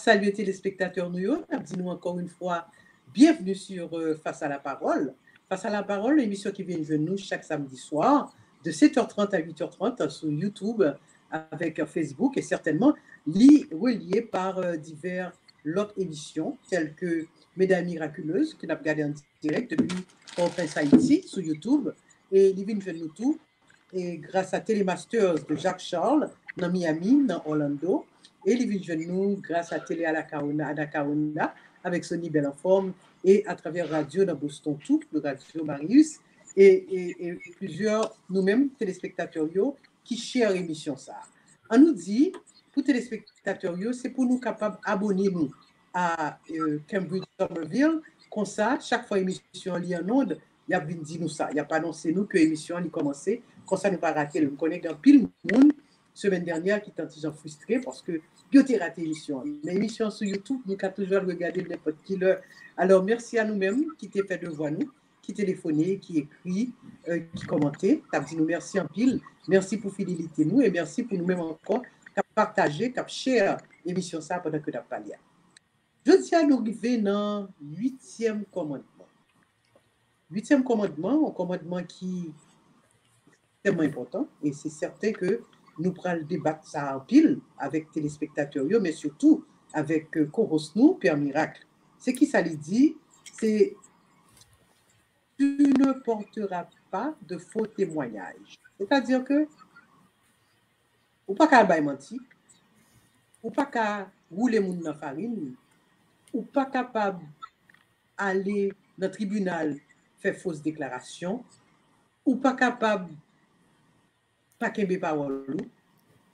salué téléspectateurs nous, nous encore une fois, bienvenue sur Face à la parole. Face à la parole, l'émission qui vient de nous chaque samedi soir de 7h30 à 8h30 sur YouTube avec Facebook et certainement relié par divers autres émissions telles que Mesdames Miraculeuses que nous avons regardé en direct depuis Port-au-Prince Haïti sur YouTube et Living Jeune nous tout et grâce à Télémasters de Jacques Charles dans Miami, dans Orlando et Living Jeune nous grâce à Télé Anacaona avec Sony Belle en forme et à travers radio dans Boston tout, le Radio Marius et plusieurs nous-mêmes téléspectateurs qui chèrent l'émission ça. On nous dit pour téléspectateurs c'est pour nous capables d'abonner nous à Cambridge Somerville comme ça chaque fois émission li en onde il y a dit nous ça il y a pas annoncé nous que l'émission a commencé comme ça nous pas rater le connect dans pile monde semaine dernière qui étaient déjà frustrés parce que ils ont raté l'émission. Mais l'émission sur YouTube, nous avons toujours regardé n'importe qui l'heure. Alors, merci à nous-mêmes qui t'ai fait de voix nous, qui téléphoné, qui écrit, qui commentait. Tu as dit nous merci en pile. Merci pour fidélité nous et merci pour nous-mêmes encore qui partager, qui share l'émission ça pendant que tu as parlé. Je tiens à nous arriver dans le 8e commandement. 8e commandement, un commandement qui est extrêmement important et c'est certain que nous prenons le débat ça en pile avec téléspectateurs, mais surtout avec Coros nous, Père Miracle. Ce qui ça lui dit, c'est tu ne porteras pas de faux témoignages. C'est-à-dire que ou pas qu'à mentir, ou pas qu'à rouler moun dans farine, ou pas capable aller dans le tribunal faire fausse déclaration, ou pas capable pas qu'un parole.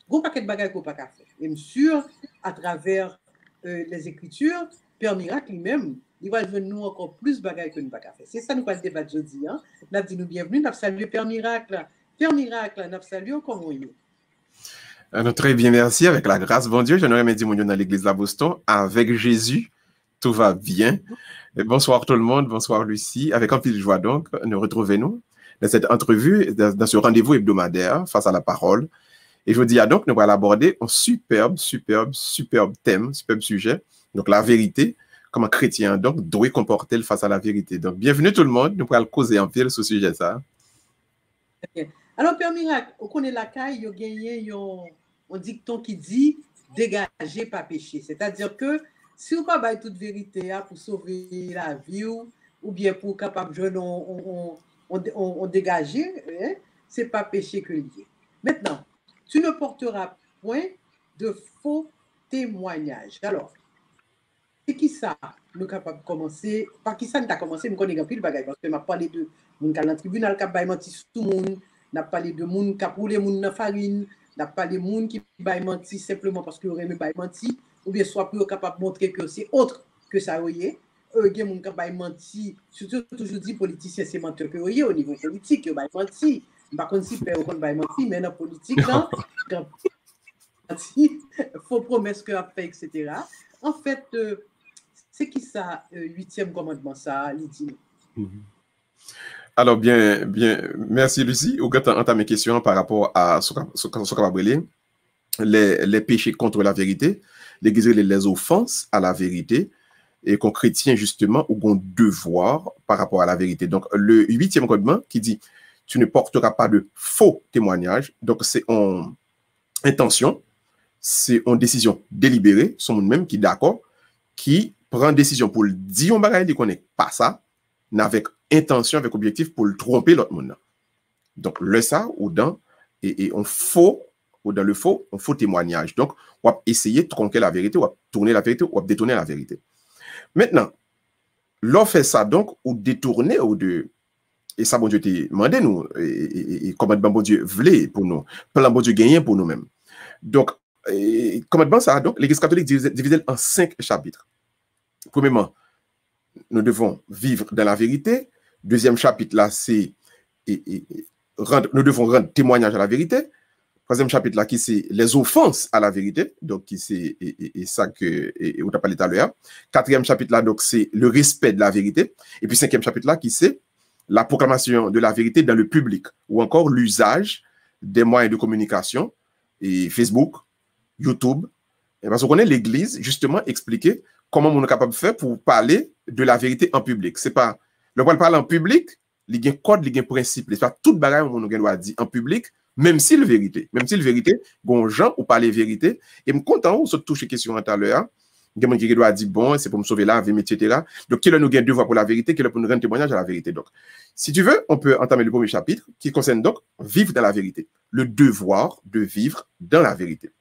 Gros paquet de bagages qu'on pas faire. Et sûr, à travers les Écritures, Père Miracle lui-même, il va venir nous encore plus de bagages que nous pas faire. C'est ça nous pas le débat aujourd'hui. Hein? Nous avons dit nous bienvenue, nous avons salué Père Miracle. Père Miracle, nous avons salué comment il est. Très bien, merci. Avec la grâce, bon Dieu, j'en aurais dit mon Dieu dans l'église de Boston. Avec Jésus, tout va bien. Et bonsoir tout le monde, bonsoir Lucie. Avec un peu de joie donc, nous retrouvons-nous dans cette entrevue, dans ce rendez-vous hebdomadaire face à la parole. Et je vous dis donc, nous allons aborder un superbe thème, superbe sujet. Donc, la vérité, comme un chrétien, donc, doit comporter face à la vérité. Donc, bienvenue tout le monde, nous allons causer en fil sur ce sujet ça. Okay. Alors, Père Miracle, on connaît la caille, il y a gagné un dicton qui dit dégager, pas pécher. C'est-à-dire que si on ne peut pas toute vérité pour sauver la vie ou bien pour capable de on dégager, hein, c'est pas péché que lié. Maintenant, tu ne porteras point de faux témoignages. Alors, c'est qui ça? Nous sommes capables de commencer. Par qui ça nous a commencé? Nous connaissons plus le bagage parce que nous avons parlé de moun dans le tribunal qui a menti sur tout le monde. Nous avons parlé de moun qui a roulé moun dans farine. Nous avons parlé de moun qui a menti simplement parce qu'il aurait aimé menti. Ou bien soit plus capable de montrer que c'est autre que ça. Il y a moun qui a menti. Surtout, toujours dit, politiciens, c'est menteur que au niveau politique. Ils ont menti. Par contre, si père on va mentir, mais dans la politique, faux promesses que a fait, etc. En fait, c'est qui ça, 8e commandement, ça, Lydie? Alors, bien, merci Lucie. Ou quand tu as mes questions par rapport à ce qu'on va brûler, les péchés contre la vérité, les offenses à la vérité, et qu'on chrétien, justement, ou qu'on devoir par rapport à la vérité. Donc, le 8e commandement qui dit tu ne porteras pas de faux témoignages. Donc, c'est en intention, c'est en décision délibérée, c'est monde même qui est d'accord, qui prend décision pour le dire on bagaille, il connaît pas ça, avec intention, avec objectif pour le tromper l'autre monde. Donc, le ça, ou dans, et on faux, ou dans le faux, on faux témoignage. Donc, on va essayer de tronquer la vérité, on va tourner la vérité, on va détourner la vérité. Maintenant, l'on fait ça donc, ou détourner, ou de. Et ça, bon Dieu, t'es demandé nous, et commandement, bon Dieu, voulait pour nous, plan, bon Dieu, gagné pour nous-mêmes. Donc, commandement, ça, donc, l'Église catholique divisée en 5 chapitres. Premièrement, nous devons vivre dans la vérité. Deuxième chapitre, là, c'est, nous devons rendre témoignage à la vérité. Troisième chapitre, là, qui c'est les offenses à la vérité. Donc, qui c'est, ça que, on t'a parlé tout à l'heure. Quatrième chapitre, là, donc, c'est le respect de la vérité. Et puis, cinquième chapitre, là, qui c'est la proclamation de la vérité dans le public, ou encore l'usage des moyens de communication, et Facebook, YouTube, Et parce qu'on est l'Église, justement, expliquer comment on est capable de faire pour parler de la vérité en public. C'est pas, le point de parler en public, il y a un code, il y a un principe. C'est pas toute bagaille on doit dire en public, même si la vérité, bon gens ou parler vérité. Et me content, on se touche question tout à l'heure. Il y a des gens qui doivent dire, bon, c'est pour me sauver la vie, etc. Donc, quel est nous devoir pour la vérité, quel est pour nous rendre témoignage à la vérité. Donc, si tu veux, on peut entamer le premier chapitre qui concerne donc vivre dans la vérité. Le devoir de vivre dans la vérité.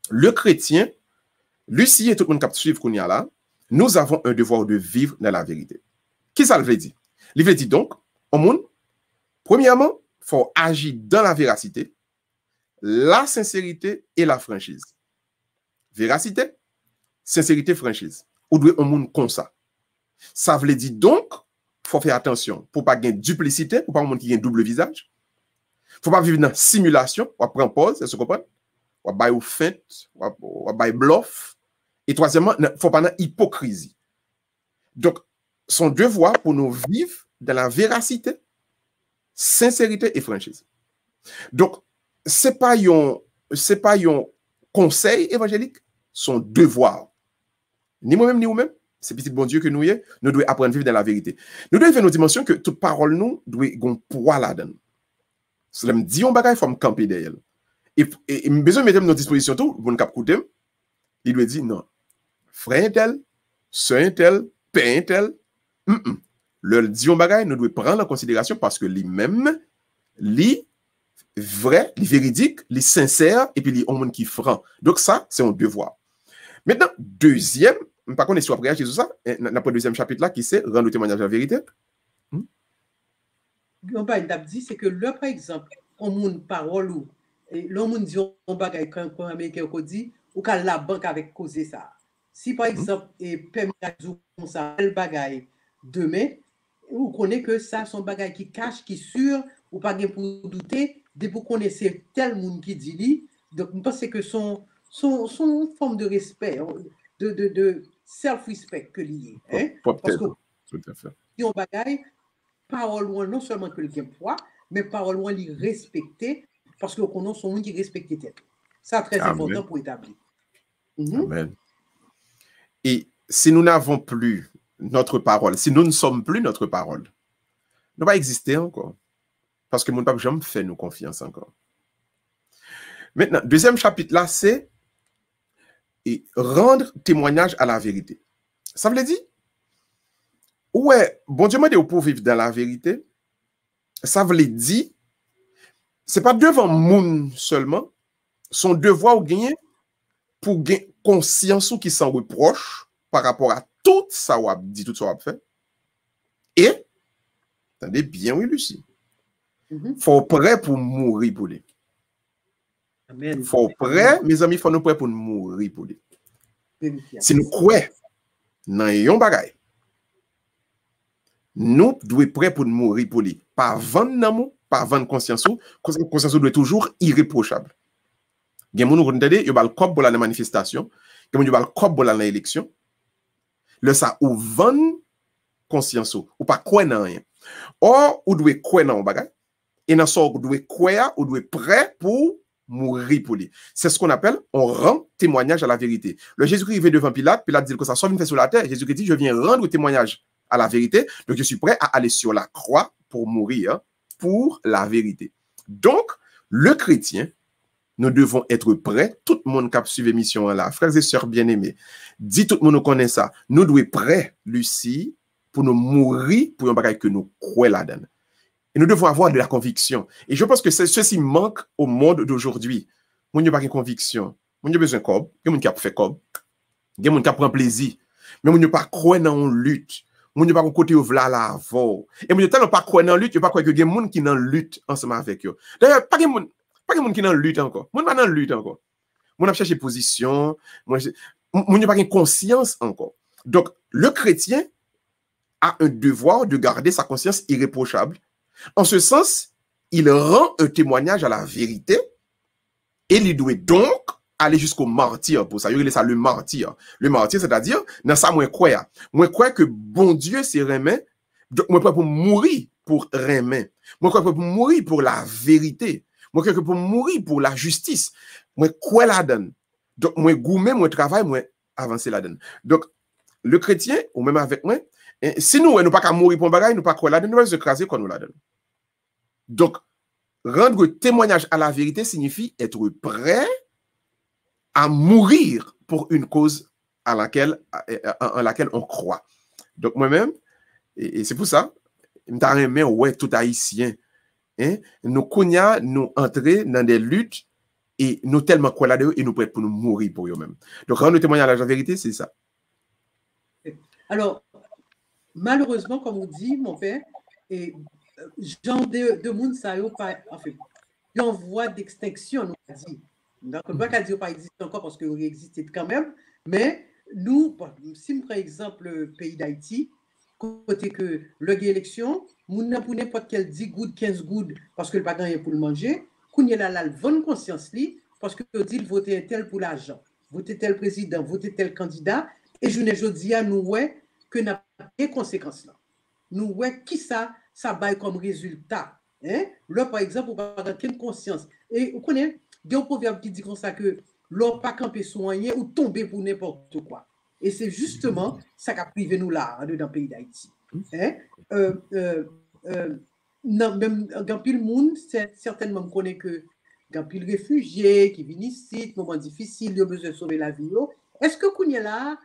Le chrétien, Lucie et tout le monde qui suit qu'on y a là, nous avons un devoir de vivre dans la vérité. Qui ça veut dire? Il veut dire donc, au monde, premièrement, il faut agir dans la véracité, la sincérité et la franchise. Véracité, sincérité, franchise. Ou doit un monde comme ça. Ça veut dire donc, il faut faire attention pour ne pas gagner duplicité, pour pas un monde qui a un double visage. Il ne faut pas vivre dans simulation, on prend pause, c'est ce qu'on comprend? On va au feinte, on va bluff. Et troisièmement, il ne faut pas dans hypocrisie. Donc, son devoir pour nous vivre dans la véracité, sincérité et franchise. Donc, ce n'est pas un conseil évangélique, son devoir. Ni moi-même, ni vous-même, c'est petit bon Dieu que nous devons apprendre à vivre dans la vérité. Nous devons faire nos dimensions que toute parole nous doit avoir un poids là-dedans. Si je me dis un bagage, il faut me camper derrière. Et besoin de mettre nos dispositions tout, pour nous écouter, il doit dire non. Frère un tel, soeur un tel, père un tel, le dit un bagage, nous devons prendre en considération parce que lui-même, lui, vrai, lui véridique, lui sincère, et puis lui, un monde qui franc. Donc ça, c'est un devoir. Maintenant, deuxième, par contre, on est sur après Jésus ça, dans le deuxième chapitre là, qui c'est rendre le témoignage de la vérité. On va dit, c'est que là, par exemple, on monde parole ou l'on dit on bagaille quand américain dit ou quand la banque avec causé ça. Si par exemple et permet comme ça le bagaille demain, vous connaissez que ça son bagaille qui cache, qui sûr ou pas pour douter, dès vous connaissez tel monde qui dit lui, donc je pense que son forme de respect, de self-respect que lié. Hein? Parce que si on bagaille, parole loin non seulement que le gain poids, mais parole loin lui respecter, parce que qu'on a son monde qui respecte tête. Ça très important pour établir. Amen. Et si nous n'avons plus notre parole, si nous ne sommes plus notre parole, nous va exister encore. Parce que mon pape jamais fait nous confiance encore. Maintenant, deuxième chapitre là, c'est rendre témoignage à la vérité. Ça veut dire, ouais, bon Dieu m'a dit pour vivre dans la vérité, ça veut dire, c'est pas devant moun seulement, son devoir ou gagner pour gagner conscience ou qui s'en reproche par rapport à tout ça ou dit, tout ça ou fait. Et, attendez bien, oui, Lucie, faut prêt pour mourir pour lui. Amen. Faut prêt, mes amis, faut nous prêt pour mourir pour lui. Si nous croyons dans yon bagay, nous devons prêt pour mourir pour lui. Pas vendre d'amour, pas vendre conscience, conscience doit être toujours irréprochable. Il y a des gens qui ont le corps pour la manifestation, il y a des gens qui ont le corps pour l'élection. Le ça ou vendre conscience ou pas croire dans rien. Or, ou doit croire dans un bagay, et dans ça, ou doit croire, ou doit prêt pour mourir pour lui. C'est ce qu'on appelle, on rend témoignage à la vérité. Le Jésus-Christ est devant Pilate, Pilate dit que ça soit une fait sur la terre. Jésus-Christ dit, je viens rendre témoignage à la vérité, donc je suis prêt à aller sur la croix pour mourir pour la vérité. Donc, le chrétien, nous devons être prêts, tout le monde qui a suivi mission là, frères et sœurs bien-aimés, dit tout le monde nous connaît ça, nous devons être prêts, Lucie, pour nous mourir pour un bagage que nous croyons là-dedans. Et nous devons avoir de la conviction. Et je pense que ceci manque au monde d'aujourd'hui. Nous n'avons pas de conviction. Nous avons besoin de cob. Nous avons fait cob. Nous avons prendre plaisir. Mais nous n'avons pas croire dans une lutte. Nous n'avons pas un côté où v'la la avant. Et nous n'avons pas croire dans la lutte. Nous n'avons pas croire que des gens qui sont en lutte ensemble avec eux. D'ailleurs, pas de gens qui sont en lutte encore. Nous n'avons pas en lutte encore. Nous avons cherché position. Nous n'avons pas de conscience encore. Donc, le chrétien a un devoir de garder sa conscience irréprochable. En ce sens, il rend un témoignage à la vérité et il doit donc aller jusqu'au martyr pour ça. Il y a ça le martyr. Le martyr, c'est-à-dire, dans ça, moi, crois que bon Dieu, c'est remet. Moi, crois pour mourir pour remet. Moi, crois pour mourir pour la vérité. Moi, crois que pour mourir pour la justice. Moi, crois là-dedans. Donc, moi, gourmet, moi, travail, moi, avancer là-dedans. Donc, le chrétien, ou même avec moi, si nous, nous pas qu'à mourir pour un bagage, nous pas quoi là-dedans, nous allons écraser quand nous là-dedans. Donc, rendre témoignage à la vérité signifie être prêt à mourir pour une cause en laquelle on croit. Donc, moi-même, et c'est pour ça, je me ouais, tout haïtien, hein, nous cogna, nous entrer dans des luttes et nous tellement quoi là-dedans et nous prêts pour nous mourir pour eux-mêmes. Donc, rendre témoignage à la vérité, c'est ça. Alors, malheureusement, comme on dit, mon père, et genre de monde, ça y pas, enfin, il y a une voie d'extinction, nous a dit. Donc, on ne peut pas dire pas existe encore parce qu'il existe quand même, mais nous, si par exemple, pays d'Haïti, côté que le élection, nous n'avons pour n'importe quel 10 gouttes, 15 gouttes, parce que le pas gagné pour le manger, qu'on y a la bonne conscience, parce que dit voter tel pour l'argent, voter tel président, voter tel candidat, et je ne dis à nous, ouais, que n'a pas des conséquences là. Nous, ouais, qui ça baille comme résultat. Hein? Là, par exemple, on va avoir quelle conscience. Et vous connaissez, il y a un proverbe qui dit comme ça que l'on pas camper soigné ou tomber pour n'importe quoi. Et c'est justement ça qui a privé nous là, dans le pays d'Haïti. Hein? Non, même dans le monde, certainement, on connaît que dans le réfugiés qui viennent ici, moment difficile, ils ont besoin de sauver la vie. Est-ce que vous est là,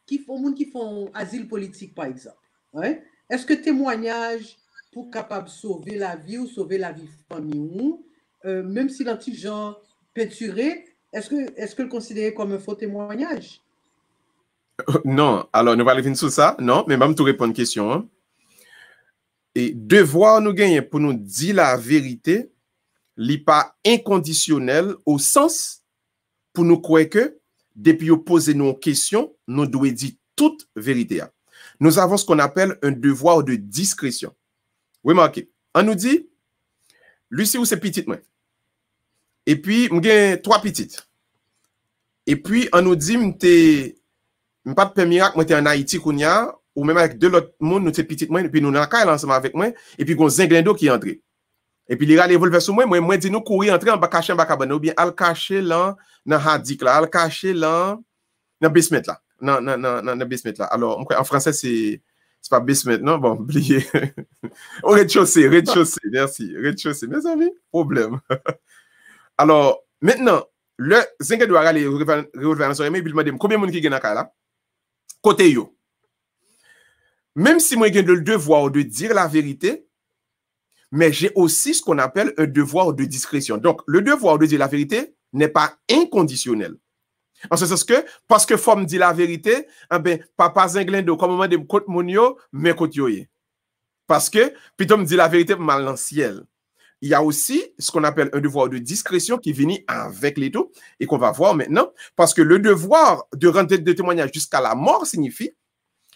qui font asile politique, par exemple? Ouais? Est-ce que témoignage pour capable sauver la vie ou sauver la vie de famille, même si l'anti-gens peinturé, est-ce que le considérez comme un faux témoignage? Non, alors nous allons venir sur ça, non, mais même te répondre à une question. Hein. Et devoir nous gagner pour nous dire la vérité, n'est pas inconditionnel au sens pour nous croire que depuis nous poser nos questions, nous devons dire toute vérité. Nous avons ce qu'on appelle un devoir de discrétion. Oui, remarquez, on nous dit, Lucie, ou c'est petite, moi. Et puis, j'ai 3 petites. Et puis, on nous dit, je pas de miracle, moi, en Haïti, ou même avec 2 autres monde, nous sommes petites, et puis nous sommes là ensemble avec moi, et puis, on zinglendo qui est entré. Et puis, il a les volver sur moi, moi, dit, nous courir, entrer en bas, cacher en bas, cabane, ou bien, al cacher là, dans Hadik, là, al cacher là, dans basement, là. Dans basement, là. Alors, en français, c'est pas basement, non? Bon, oubliez. Au rez-de-chaussée, merci. Rez-de-chaussée, mes amis, problème. Alors, maintenant, le zingue doit aller relever dans son email, il m'a dit, combien de monde qui gagne dans là? Côté yo. Même si moi, j'ai le devoir de dire la vérité, mais j'ai aussi ce qu'on appelle un devoir de discrétion. Donc, le devoir de dire la vérité n'est pas inconditionnel. En ce sens que, parce que faut me dire la vérité, eh ben, papa zinglendo, comme on dit, côte monio, mais côte yoye. Parce que, plutôt me dit la vérité, mal dans le ciel. Il y a aussi ce qu'on appelle un devoir de discrétion qui vient avec les tout et qu'on va voir maintenant. Parce que le devoir de rendre des témoignages jusqu'à la mort signifie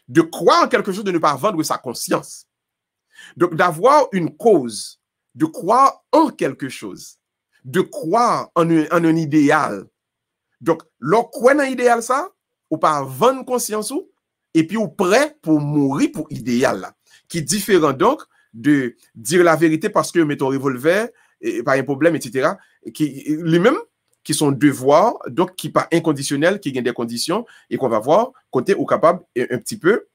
de croire en quelque chose, de ne pas vendre sa conscience. Donc, d'avoir une cause, de croire en quelque chose, de croire en un idéal. Donc, l'on croit dans l'idéal ça, ou pas vendre conscience ou, et puis ou prêt pour mourir pour idéal là. Qui est différent donc de dire la vérité parce que mettons revolver, et pas un problème, etc. Qui lui-même, qui sont devoirs, donc qui pas inconditionnels, qui gagnent des conditions, et qu'on va voir côté ou capable un petit peu,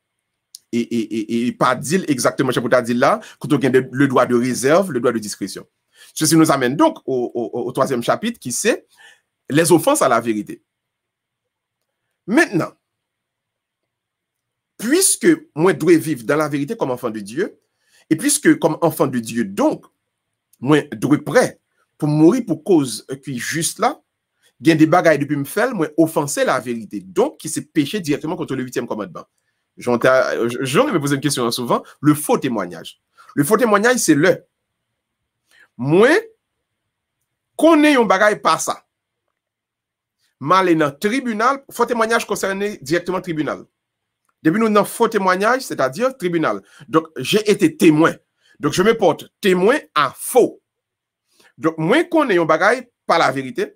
et pas dire exactement ce que tu as dit là, quand on gagne le droit de réserve, le droit de discrétion. Ceci nous amène donc au 3e chapitre qui c'est les offenses à la vérité. Maintenant, puisque moi je dois vivre dans la vérité comme enfant de Dieu, et puisque comme enfant de Dieu, donc, moi je dois être prêt pour mourir pour cause qui est juste là, il y a des bagailles depuis me faire, moi offenser la vérité. Donc, qui s'est péché directement contre le 8e commandement. J'en ai me posé une question souvent, le faux témoignage. Le faux témoignage, c'est le. Moi, connais un bagaille par ça. Mal dans le tribunal, faux témoignage concerne directement le tribunal. Depuis nous, dans faux témoignage, c'est-à-dire tribunal. Donc, j'ai été témoin. Donc, je me porte témoin à faux. Donc, moi, connais un bagaille par la vérité.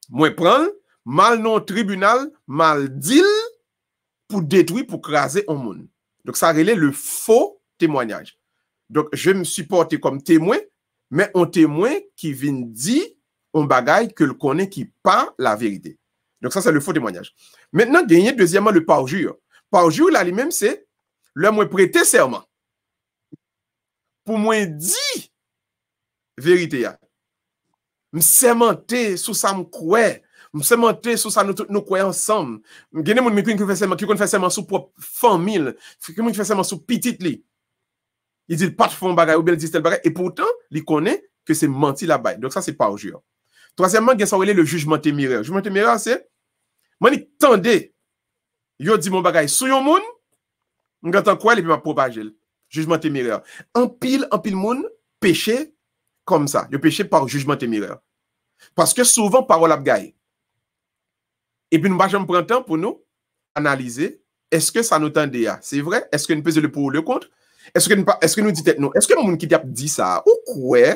Moi, prends mal non tribunal, mal deal pour détruire, pour craser un monde. Donc, ça relève le faux témoignage. Donc, je me suis porté comme témoin, mais un témoin qui vient dire on bagaille que le connaît qui pas la vérité. Donc ça, c'est le faux témoignage. Maintenant, gagner deuxièmement le parjure. Parjure, là, lui-même, c'est le moi prêter serment. Pour moi, dit vérité. M'sermenter sous ça m'croire. M'sermenter sous ça nous croyons ensemble. Gagner mon qui fait serment sous propre famille. Qui fait serment sous petite li. Il dit pas de fond bagaille ou bien il dit tel bagaille. Et pourtant, il connaît que c'est menti là-bas. Donc ça, c'est parjure. Troisièmement, il y a le jugement téméraire. Le jugement téméraire, c'est moi, je tendais, yo dit mon bagay sous yon moun, m'gatan quoi, et puis m'a propagé. Jugement téméraire. En pile moun, péché comme ça. Yo péché par jugement téméraire. Parce que souvent, parole ap gaye. Et puis nous pas jamais prendre temps pour nous analyser, est-ce que ça nous tendait à? C'est vrai? Est-ce que nous pesons le pour ou le contre? Est-ce que nous dit non? Est-ce que le monde qui t'a dit ça, ou quoi?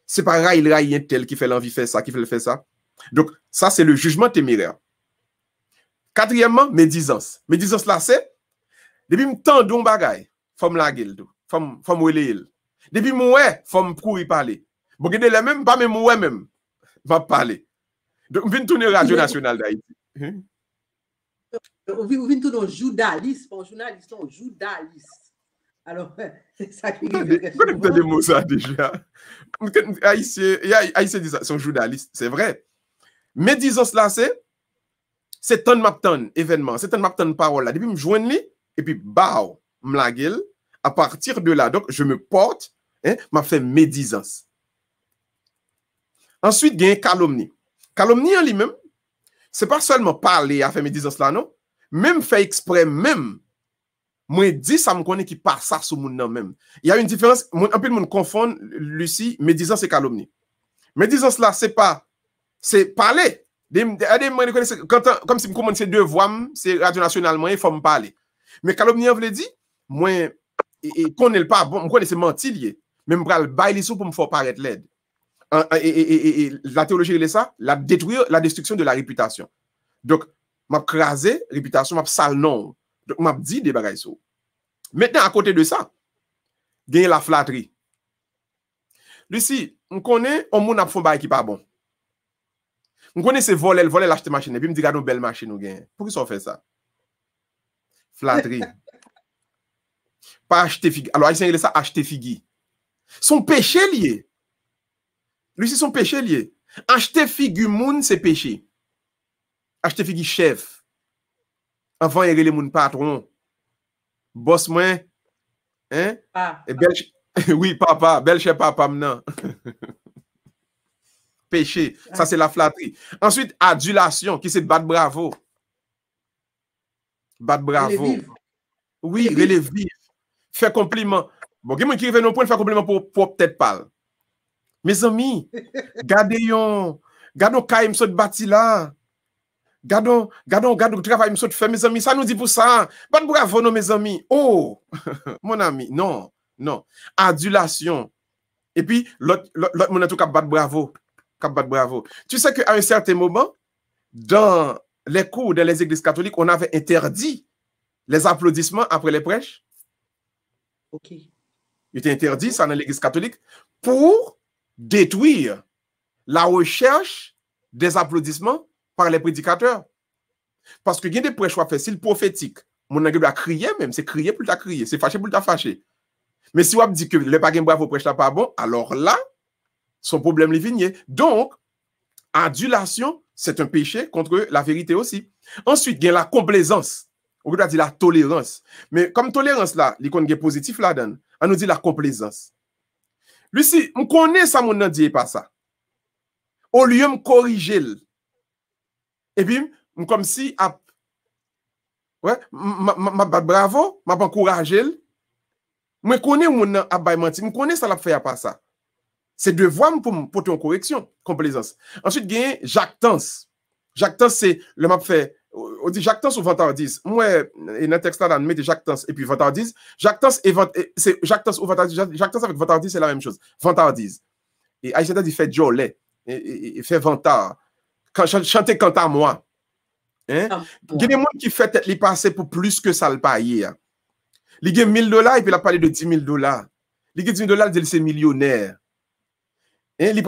C'est pas rail tel qui fait l'envie faire ça, qui fait le faire ça. Donc, ça, c'est le jugement téméraire. Quatrièmement, médisance. Médisance là, c'est depuis m'tend don bagay, faut me laguer tout, faut me relayer. Depuis moi, faut me courir parler. Bon, gade les même pas même moi même va parler. Donc, vinn tourner Radio Nationale d'Haïti. On vient tourner un journaliste, pas un journaliste, un journaliste. Alors, c'est ça qui est. Vous des mots ça déjà. Haïtien dit ça, c'est un journaliste, c'est vrai. Médisance là, c'est ton mapton événement, c'est ton mapton parole là. Depuis me joindre li et puis bao m'laguel à partir de là. Donc je me porte, m'a fait médisance. Ensuite, il y a calomnie. Calomnie en lui-même, c'est pas seulement parler à faire médisance là non, même fait exprès même. Moi dit ça me connaît qui passe ça sur mon nom même. Il y a une différence, un peu de monde confond Lucie, médisance et calomnie. Médisance là c'est parler. Comme si je commence deux voix, c'est Radio Nationale, il faut me parler. Mais calomnie, on veut dire, moi, et connaît pas bon, je connais c'est menti, mais je vais bailler pour me faire paraître l'aide. Et la théologie, c'est ça, la destruction de la réputation. Donc, m'a crasé réputation, m'a sale nom. Donc, m'a dit des bagailles. Maintenant, à côté de ça, il y a la flatterie. Lucie, on connaît, on moun a fait un bail qui pas bon. On connaît ces voler l'acheter machine et puis me dit regarde une belle machine ou gain. Pourquoi ça fait ça? Flatterie. Pas acheter figue. Alors haïtien il ça acheter figue. Son péché lié. Lui c'est son péché lié. Acheter figue moun c'est péché. Acheter figue chef. Avant il les moun patron. Boss moi hein? Et belle oui papa, belle chef papa maintenant. Péché, ça c'est la flatterie. Ensuite, adulation, qui c'est battre bravo. Battre bravo. Oui, relève vif. Faire compliment. Bon, quelqu'un qui vient au point de faire compliment pour peut-être parler. Mes amis, gardons quand saute bâti là. Gardons le travail me saute fait mes amis, ça nous dit pour ça. Battre bravo non mes amis. Oh, mon ami, non. Adulation. Et puis l'autre mon en tout cas battre bravo. Bravo. Tu sais qu'à un certain moment, dans les cours dans les églises catholiques, on avait interdit les applaudissements après les prêches. Ok. Il était interdit, ça, dans l'église catholique, pour détruire la recherche des applaudissements par les prédicateurs. Parce que il y a des prêches faciles prophétiques. Mon anglais doit crier même, c'est crier pour ta crier, c'est fâcher pour ta fâcher. Mais si on dit que le pas bravo prêche là pas bon, alors là, son problème les vignes. Donc, adulation, c'est un péché contre la vérité aussi. Ensuite, il y a la complaisance. On peut dire la tolérance. Mais comme tolérance là, l'icône est positif là-dedans, on nous dit la complaisance. Lucie, on connaît ça, mon nom dit pas ça. Au lieu de corriger, et puis, comme si, ouais, bravo, m'a encouragé, je connais mon nom à menti, je connais ça l'a fait à pas ça. C'est devoir pour ton correction, complaisance. Ensuite, il y a jactance. Jactance, c'est le map fait. On dit jactance ou vantardise. Moi, dans le texte là, on met jactance et puis vantardise. Jactance c'est jactance ou vantardise. Jactance avec vantardise, c'est la même chose. Vantardise. Et Aïcha dit fait jolet. Et fait vantard. Chanter quant à moi. Hein? Il y a des gens qui fait les passer pour plus que ça le payer. Il y a $1000 et puis il a parlé de $10,000. Il y a $10,000, c'est millionnaire. Il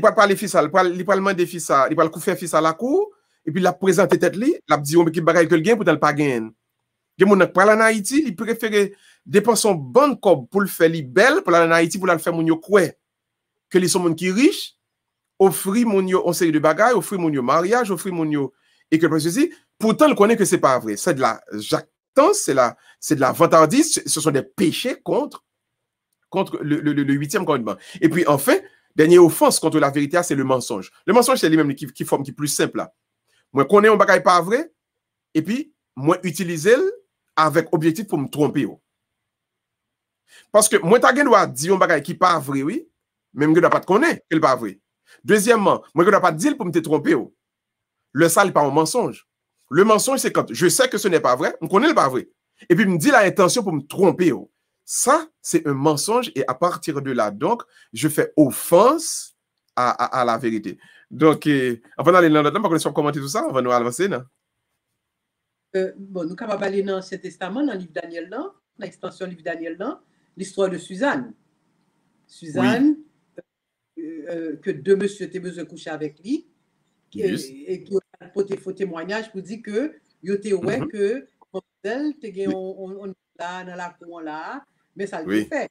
va parler fils ça, il va demander fils ça, il va le faire fils à la cour, et puis il a présenté tête li, il a dit on qui bagaille que le gain pour ne pas gagner. Il y a qui parle en Haïti, il préfère dépenser son bon corps pour le faire belle, pour aller en Haïti, pour le faire mon yo quoi. Que les sont moun qui riches, offrir mon yo en série de bagages, offrir mon yo mariage, offrir mon yo et que ceci. Pourtant, il connaît que c'est pas vrai. C'est de la jactance, c'est de la vantardise, ce sont des péchés contre le 8e commandement. Et puis enfin, dernière offense contre la vérité, c'est le mensonge. Le mensonge, c'est lui-même qui forme qui est plus simple là. Moi, connais un bagage pas vrai, et puis moi utiliser avec objectif pour me tromper. Parce que moi, tu dois dire un bagage qui n'est pas vrai, oui, même que je ne dois pas te connaître qu'il n'est pas vrai. Deuxièmement, moi, je ne dois pas te dire pour me tromper. Le ça, n'est pas un mensonge. Le mensonge, c'est quand je sais que ce n'est pas vrai, on connaît le pas vrai. Et puis, il me dit l'intention pour me tromper. Ça, c'est un mensonge. Et à partir de là, donc, je fais offense à la vérité. Donc, avant d'aller dans le temps, pour qu'on soit commenter tout ça, on va nous avancer. Bon, nous sommes capables d'aller dans l'Ancien Testament, dans le livre Daniel, dans l'extension du livre Daniel, l'histoire de Suzanne. Suzanne, oui. Que deux messieurs étaient besoin de coucher avec lui, et qui ont faux témoignage pour dire que il était ouais que elle était on là dans la cour là, mais ça le fait.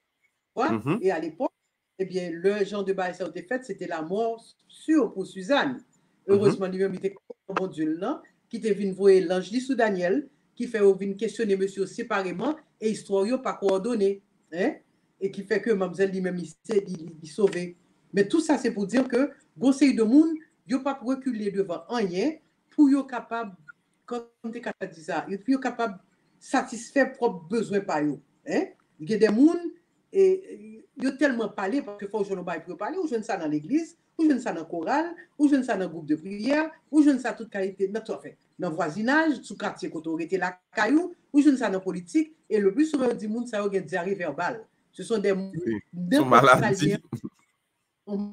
Et à l'époque, eh bien, le genre de bail ça a été fait, c'était la mort sûre pour Suzanne. Heureusement, lui-même, il était bon Dieu là, qui était venu voir l'ange sous Daniel, qui fait venir questionner monsieur séparément, et histoire n'a pas coordonné. Hein? Et qui fait que mademoiselle lui-même, il sauvé. Mais tout ça, c'est pour dire que, conseil de monde, il n'a pas reculer devant rien pour être capable, comme tu as dit ça, il est capable de satisfaire propres besoins par eux. Hein? Il y a des gens, et ils ont tellement parlé, parce qu'il faut que je ne parle pas parler, ou je ne sais dans l'église, ou je ne sais dans le choral, ou je ne sais dans le groupe de prière, ou je ne sais toute qualité, dans le voisinage, sous quartier, quand on était la caillou, ou je ne sais dans la politique, et le plus souvent, du monde, ça a une diarrhée verbale. Ce sont des maladies.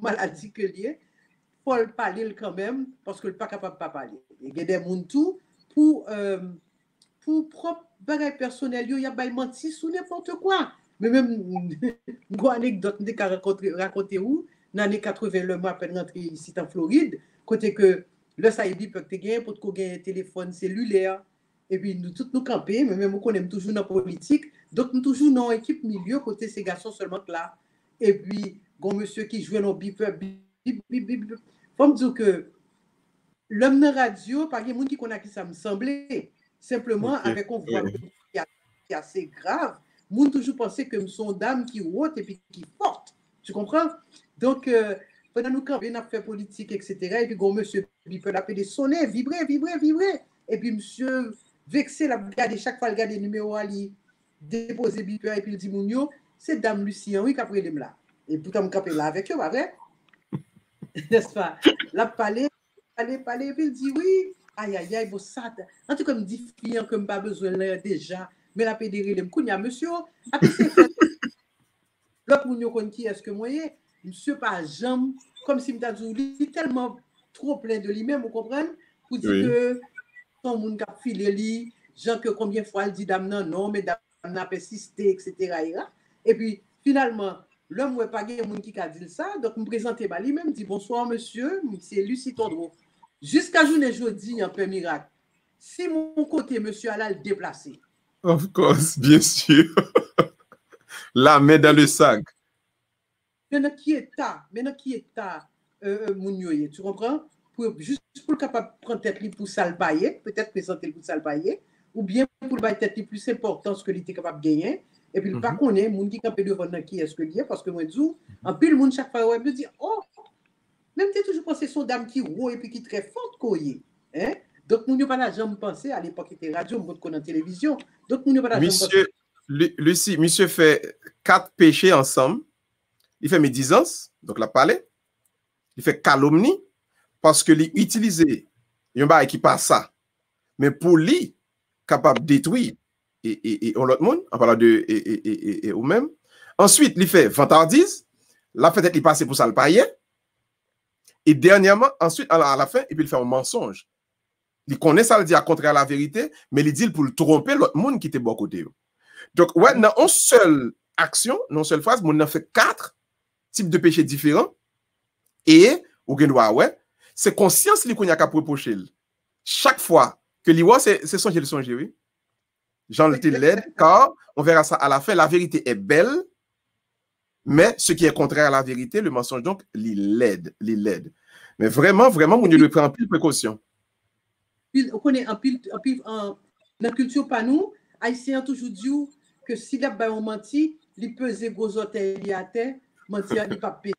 Maladie que lié. Il faut parler quand même, parce que le pas capable de pas parler. Il y a des gens tout pour propre bagage personnel, il y a pas menti sur n'importe quoi. Mais même une anecdote que raconter où dans les années 80 le mois après rentrer ici en Floride, côté que le Saïdi peut te gagner pour te gagner un téléphone cellulaire et puis nous tous nous camper, mais même nous connaissons toujours dans la politique, donc nous toujours dans l'équipe milieu côté ces garçons seulement là. Et puis gon monsieur qui joue dans beeper faut me dire que l'homme de radio pas de monde qui connaît qui ça me semblait simplement avec une voix qui est assez grave. Moun toujours pensé que sont dame qui haute et puis qui forte. Tu comprends? Donc, pendant nous camper, on a fait politique, etc. Et puis, gon monsieur, il peut l'appeler sonner, vibrer. Et puis, monsieur, vexé, la regarder chaque fois, le garder numéro à lui, déposer beeper, et puis il dit, Mounio, c'est dame Lucien, oui, qu'après il est là. Et pourtant, on camper là avec eux, pas vrai? N'est-ce pas? Là, parler, et puis il dit, oui, aïe, bon, ça, en tout cas, il me dit, client, que je n'ai pas besoin là déjà. Mais la pédérie, le m'kounya, monsieur, après c'est fait. L'autre moun yo kon qui est-ce que moi, monsieur pas jambe, comme si m'ta dit tellement trop plein de lui-même, vous comprenez? Pour dire que son moun k'ap filé li, gens que combien fois elle dit dame non, mais dame n'a persisté, etc. Et puis, finalement, l'homme ouais pas gen moun qui a dit ça, donc me présenter ba lui-même, dit bonsoir monsieur, c'est Lucie Tondreau. Jusqu'à journée jeudi, un peu miracle. Si mon côté monsieur allait le déplacer. Of course, bien sûr. La main dans le sac. Maintenant, qui est Mounioye, tu comprends? Juste pour le capable de prendre tête pour salpailler, peut-être présenter pour salpailler, ou bien pour le bailler tête plus importance que l'était capable de gagner. Et puis, le pas connaît, moun qui capable devant qui est-ce que lié, parce que moi, je dis, en plus, le monde chaque fois, me dit, oh, même tu toujours pensé son dame qui roule et puis qui est très forte, quoi. Hein? Donc, nous n'avons pas la jambe pensée, à l'époque, il était radio, nous connaissons télévision. Donc, nous n'avons pas la jambe pensée. Lucie, monsieur fait 4 péchés ensemble. Il fait médisance, donc la parler. Il fait calomnie, parce que il utilisait un bail qui passe ça. Mais pour lui, capable de détruire et l'autre monde, en parlant de et ou même. Ensuite, il fait vantardise. La fait il passe pour ça le payer. Et dernièrement, ensuite, à la fin, et puis il fait un mensonge. Il connaît ça, il dit à contraire à la vérité, mais il dit pour le tromper l'autre monde qui était bon côté. Donc, ouais, dans une seule action, dans une seule phrase, on a fait 4 types de péchés différents. Et, ou gen doit, ouais, c'est conscience li qu'on y a qu'à reprocher. Chaque fois que li ouais, c'est songer le songer, oui. Jean le l'aide, car on verra ça à la fin, la vérité est belle, mais ce qui est contraire à la vérité, le mensonge, donc, l'aide. Mais vraiment, vraiment, on doit prendre pile précaution. On connaît un pile, dans la culture pas nous, Haïtiens toujours dit que si la ba on menti, il pesait gros hôtel à terre, mentir il pas payé.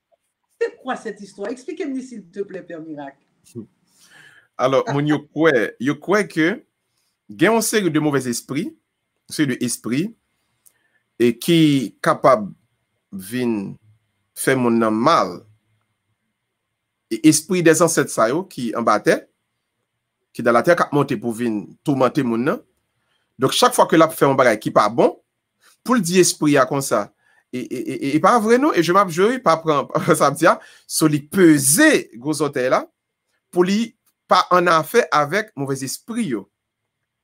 C'est quoi cette histoire? Expliquez-moi s'il te plaît, Père Miracle. Alors, mon yo croit que il y a une série de mauvais esprits, et qui capable de faire mon nom mal. Et esprit des ancêtres ça yo, qui en battait, qui dans la terre qui monté pour venir tourmenter mon nom. Donc chaque fois que l'a fait un bagage qui pas bon, pour le dire esprit à comme ça. Et pas vrai non, et je m'abjure pas prendre ça me dit so li peser gros hôtel là pour lui pas en affaire avec mauvais esprit yo.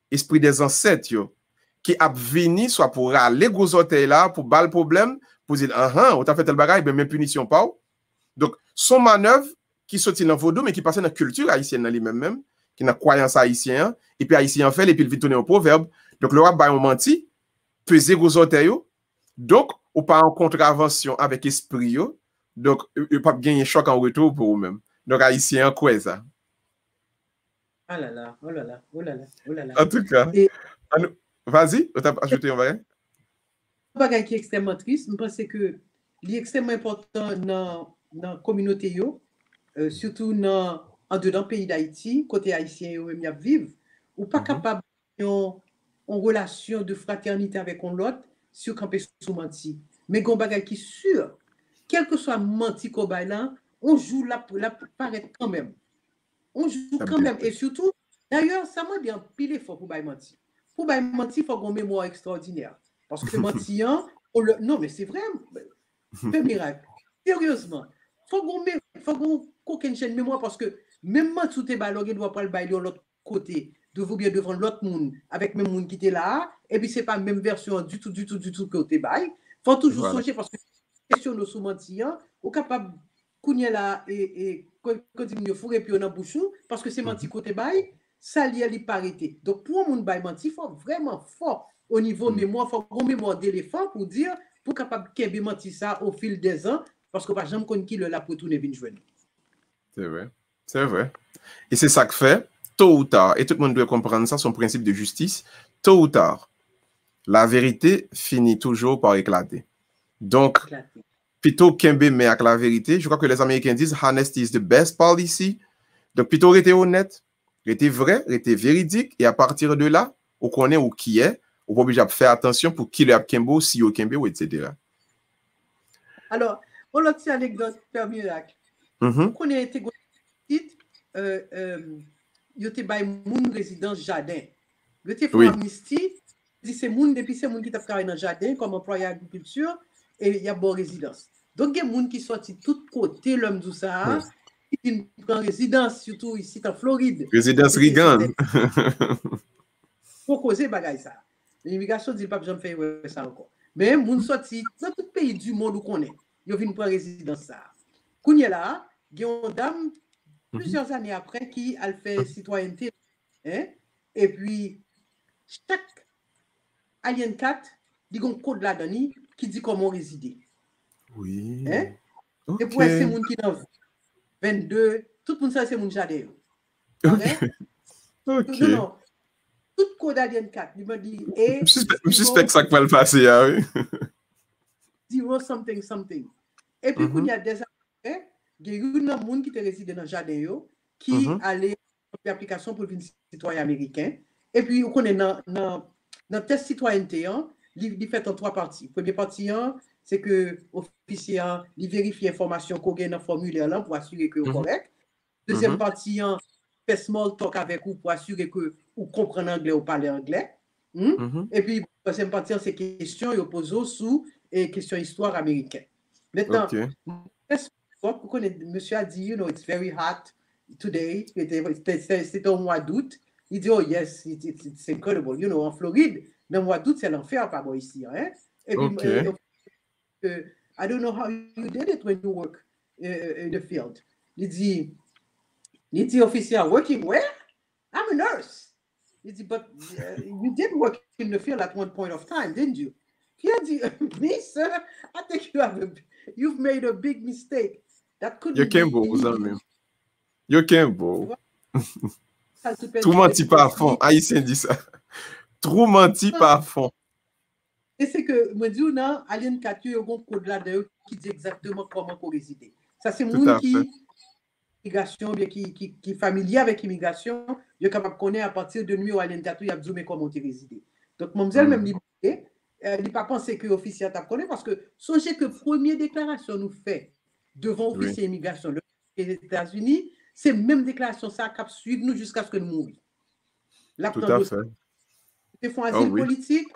Esprit des ancêtres yo qui a venu soit pour aller gros hôtel là pour bal problème pour dire on t'a fait tel bagage ben même punition pas. Donc son manœuvre qui sorti dans vaudou mais qui passe dans la culture haïtienne dans lui-même qui dans croyance haïtienne et puis haïtien fait et puis il vient tourner au proverbe. Donc le roi ba on menti peser gros hôtel yo. Donc ou pas en contravention avec esprit yo. Donc il pas gagner choc en retour pour vous-même. Donc haïtien quoi ça. Ah là là, oh là là, oh là là, oh là là. En tout cas, vas-y, on t'a ajouté un bagage. Un bagage qui est extrêmement triste, je pense que c'est extrêmement important dans la communauté, surtout en dedans pays d'Haïti, côté haïtien, yo même y a vivre, ou pas capable en relation de fraternité avec l'autre, sur camper sous menti. Mais gon bagage qui sûr, quel que soit menti qu'on bail là, on joue la paraître quand même. On joue quand même. Et surtout, d'ailleurs, ça m'a dit un pile effort pour mentir. Pour mentir, il faut qu'on ait une mémoire extraordinaire. Parce que mentir, non, mais c'est vrai, c'est un miracle. Sérieusement, il faut qu'on ait une mémoire parce que même mentir, tu ne dois pas le bailler de l'autre côté, de vous bien devant l'autre monde, avec même monde qui était là, et puis ce n'est pas la même version du tout que tu bailles. Il faut toujours songer parce que question de sous mentir, on est capable de là et quand il faut répondre dans bouche parce que c'est menti côté bail ça lié à parité. Donc pour mon bail menti faut vraiment fort au niveau mémoire, faut une mémoire d'éléphant pour dire pour capable de mentir ça au fil des ans parce que par exemple quand qui le la pour tourner venir joindre. C'est vrai. C'est vrai. Et c'est ça que fait tôt ou tard et tout le monde doit comprendre ça son principe de justice, tôt ou tard la vérité finit toujours par éclater. Donc plutôt qu'un mais avec la vérité, je crois que les Américains disent honesty is the best policy. Donc plutôt rester honnête, rester vrai, rester véridique, et à partir de là, on connaît où qui est, on est obligé de faire attention pour qui le a Kembo, si au Kembo, etc. Alors, on a une anecdote, Père Miracle. On connaît été petite, il était by moun résidence jardin. Il était fait amnistie, dit c'est moun depuis c'est moun qui t'a travaillé dans le jardin comme employé agriculture et il y a bonne résidence. Donc, il y a des gens qui sortent de tous côtés, l'homme de ça, qui prend résidence, surtout ici en Floride. Résidence Reagan. Pour causer bagaille ça. L'immigration dit pas que j'en fais ça encore. Mais les gens sortent dans tout pays du monde où on est. Ils viennent prendre résidence ça. Quand il y a là, il y a une dame, plusieurs années après, qui a fait citoyenneté. Hein? Et puis, chaque Alien 4, il y a un code là-dedans qui dit comment résider. Oui. Hein? Okay. Et pour ces gens qui ont 22, tout le monde sait c'est mon jardin. Ok. Ok. Non. Tout code Alien 4, il me dit. Je suspecte ça qui va le passer, oui. Zero something. Et puis, il y a des après, il y a eu un monde qui te réside dans le jardin, qui allait faire l'application pour devenir citoyen américain. Et puis, on connaît dans le test citoyenneté, il fait en 3 parties. Première partie, c'est que l'officier il vérifie l'information qu'on a dans le formulaire là pour assurer que c'est correct. Deuxième partie, fait small talk avec vous pour assurer que vous comprenez anglais ou parlez anglais. Et puis, deuxième partie, c'est questions et opposées sous et questions histoire américaine. Maintenant, vous connaissez, monsieur a dit, you know, it's very hot today. C'est au mois d'août. Il dit, oh yes, it's incredible. You know, en Floride, dans le mois d'août, c'est l'enfer, pas bon ici. Hein? Et puis, I don't know how you did it when you work in the field. il dit, officier, working where? I'm a nurse. Il dit, but you did work in the field at one point of time, didn't you? He a dit, me, sir, I think you've made a big mistake. That couldn't Yo ken beau, vous amis. Yo ken beau. Trop menti par fond. Haïtien dit ça. Trop menti par fond. Et c'est que, me dit, non, Alien 4, il y a un code là-dedans qui dit exactement comment pour résider. Ça, c'est monde qui immigration, bien qui est familier avec l'immigration, il est capable de connaître à partir de numéro Alien 4, il a besoin comment tu résider. Donc, mademoiselle, même il n'a pas pensé que l'officier t'a connaît parce que songez que première déclaration nous fait devant l'officier immigration des États-Unis, c'est même déclaration ça qui suivre nous jusqu'à ce que nous mourions. Tout à fait. Ils font asile politique,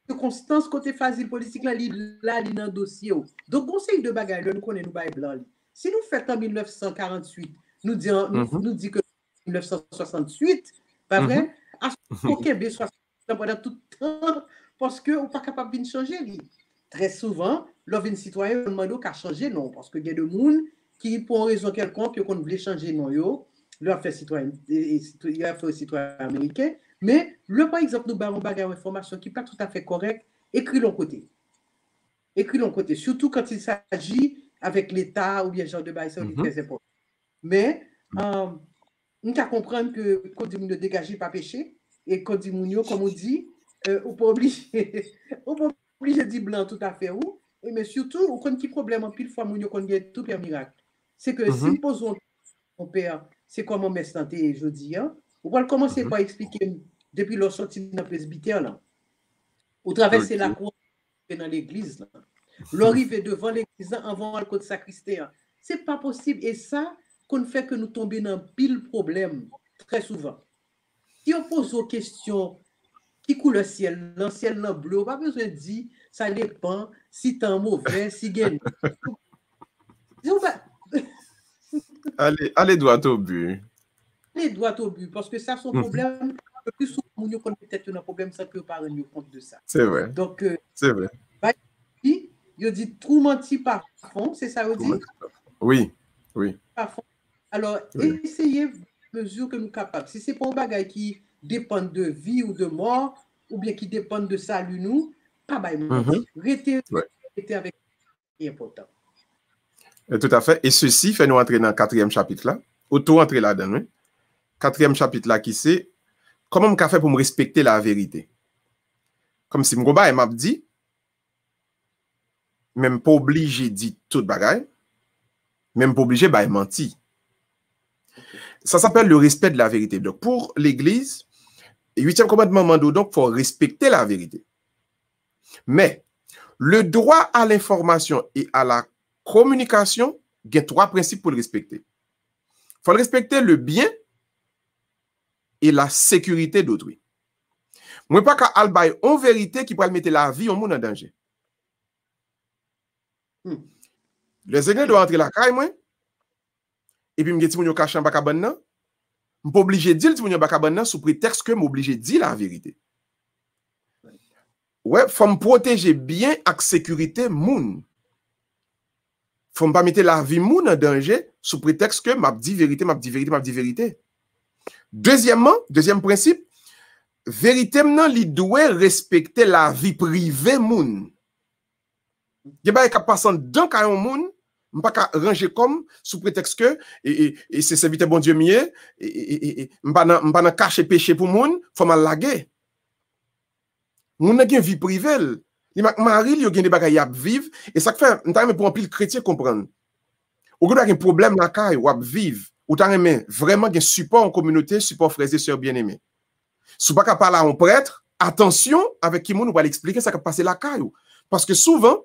de constance côté asile politique, là, il y a un dossier. Donc, conseil de bagaille, nous connaissons nous bail blanc. Si nous faisons en 1948, nous dit que 1968, pas vrai? Aucun B60 pendant tout le temps, parce que on n'est pas capable de changer. Très souvent, l'offre citoyen demande qu'à changer, non, parce que il y a des gens qui, pour une raison quelconque, qu'on voulait changer, non, leur fait citoyen, il a fait citoyen américain, mais le par exemple, nous avons une information qui n'est pas tout à fait correcte, écrit l'on côté. Écrit l'on côté, surtout quand il s'agit avec l'État ou bien genre de bail, c'est très important. Mais, nous devons comprendre que quand on dit dégager pas péché, et quand on dit, comme on dit, on peut obliger de dire blanc tout à fait où, mais surtout, on connaît qui problème en pile fois, on connaît tout un miracle. C'est que si nous posons mon père, c'est comment mes santé jeudi, on va commencer par expliquer depuis leur sortie dans le presbytère, là, ou traverser la cour dans l'église, l'arrivée devant l'église avant le côté sacristé. C'est pas possible. Et ça, qu'on fait que nous tomber dans pile problème très souvent. Si on pose aux questions qui coule le ciel bleu, on n'a pas besoin de dire ça dépend si t'es mauvais, si gagne. Allez droit au but. Allez droit au but, parce que ça, son problème, le plus souvent, on connaît peut-être un problème sans que ne pas rendre compte de ça. C'est vrai. Donc, c'est vrai. Il dit trop menti par fond, c'est ça, vous dit? Oui. Par fond. Alors, essayez mesure que nous sommes capables. Si c'est pas un bagage qui dépend de vie ou de mort, ou bien qui dépend de salut, nous, pas bail. Restez avec ce qui est important. Tout à fait. Et ceci fait nous entrer dans le 4e chapitre là. Auto-entrer là-dedans. 4e chapitre là qui c'est comment je fais pour me respecter la vérité. Comme si je m'a dit, même pas obligé de dire tout bagaille, même pas obligé de mentir. Ça s'appelle le respect de la vérité. Donc, pour l'Église, 8e commandement mando, donc, il faut respecter la vérité. Mais, le droit à l'information et à la communication, il y a 3 principes pour le respecter. Il faut respecter le bien et la sécurité d'autrui. Moi, pas qu'à albaï en vérité qui pourrait mettre la vie au monde en danger. Le Seigneur doit entrer la caille, moi, et puis, je dis, je cache en bakaban nan, je suis obligé de dire que je bakaban sous prétexte que je suis obligé de dire la vérité. Ouais, il faut me protéger bien avec sécurité moun. Faut pas mettre la vie moun en danger sous prétexte que m'a dit vérité. Deuxièmement, deuxième principe, vérité maintenant li doit respecter la vie privée moun. Il y a pas passant dans kayon moun, m'pas ka ranger comme sous prétexte que et c'est serviteur bon Dieu mieux et m'pas nan cacher péché pour moun, faut mal laguer. Moun n'a gen vie privée. Li mari li yo gen des bagay y vivre et ça fait m'ta pour un pile chrétien comprendre. Ou gen un problème la kay ou vivre ou ta remen vraiment gen support en communauté, support frères et sœurs bien-aimés. Sou pas ka parler à un prêtre, attention avec qui moun ou va l'expliquer ça ka passer la kay parce que souvent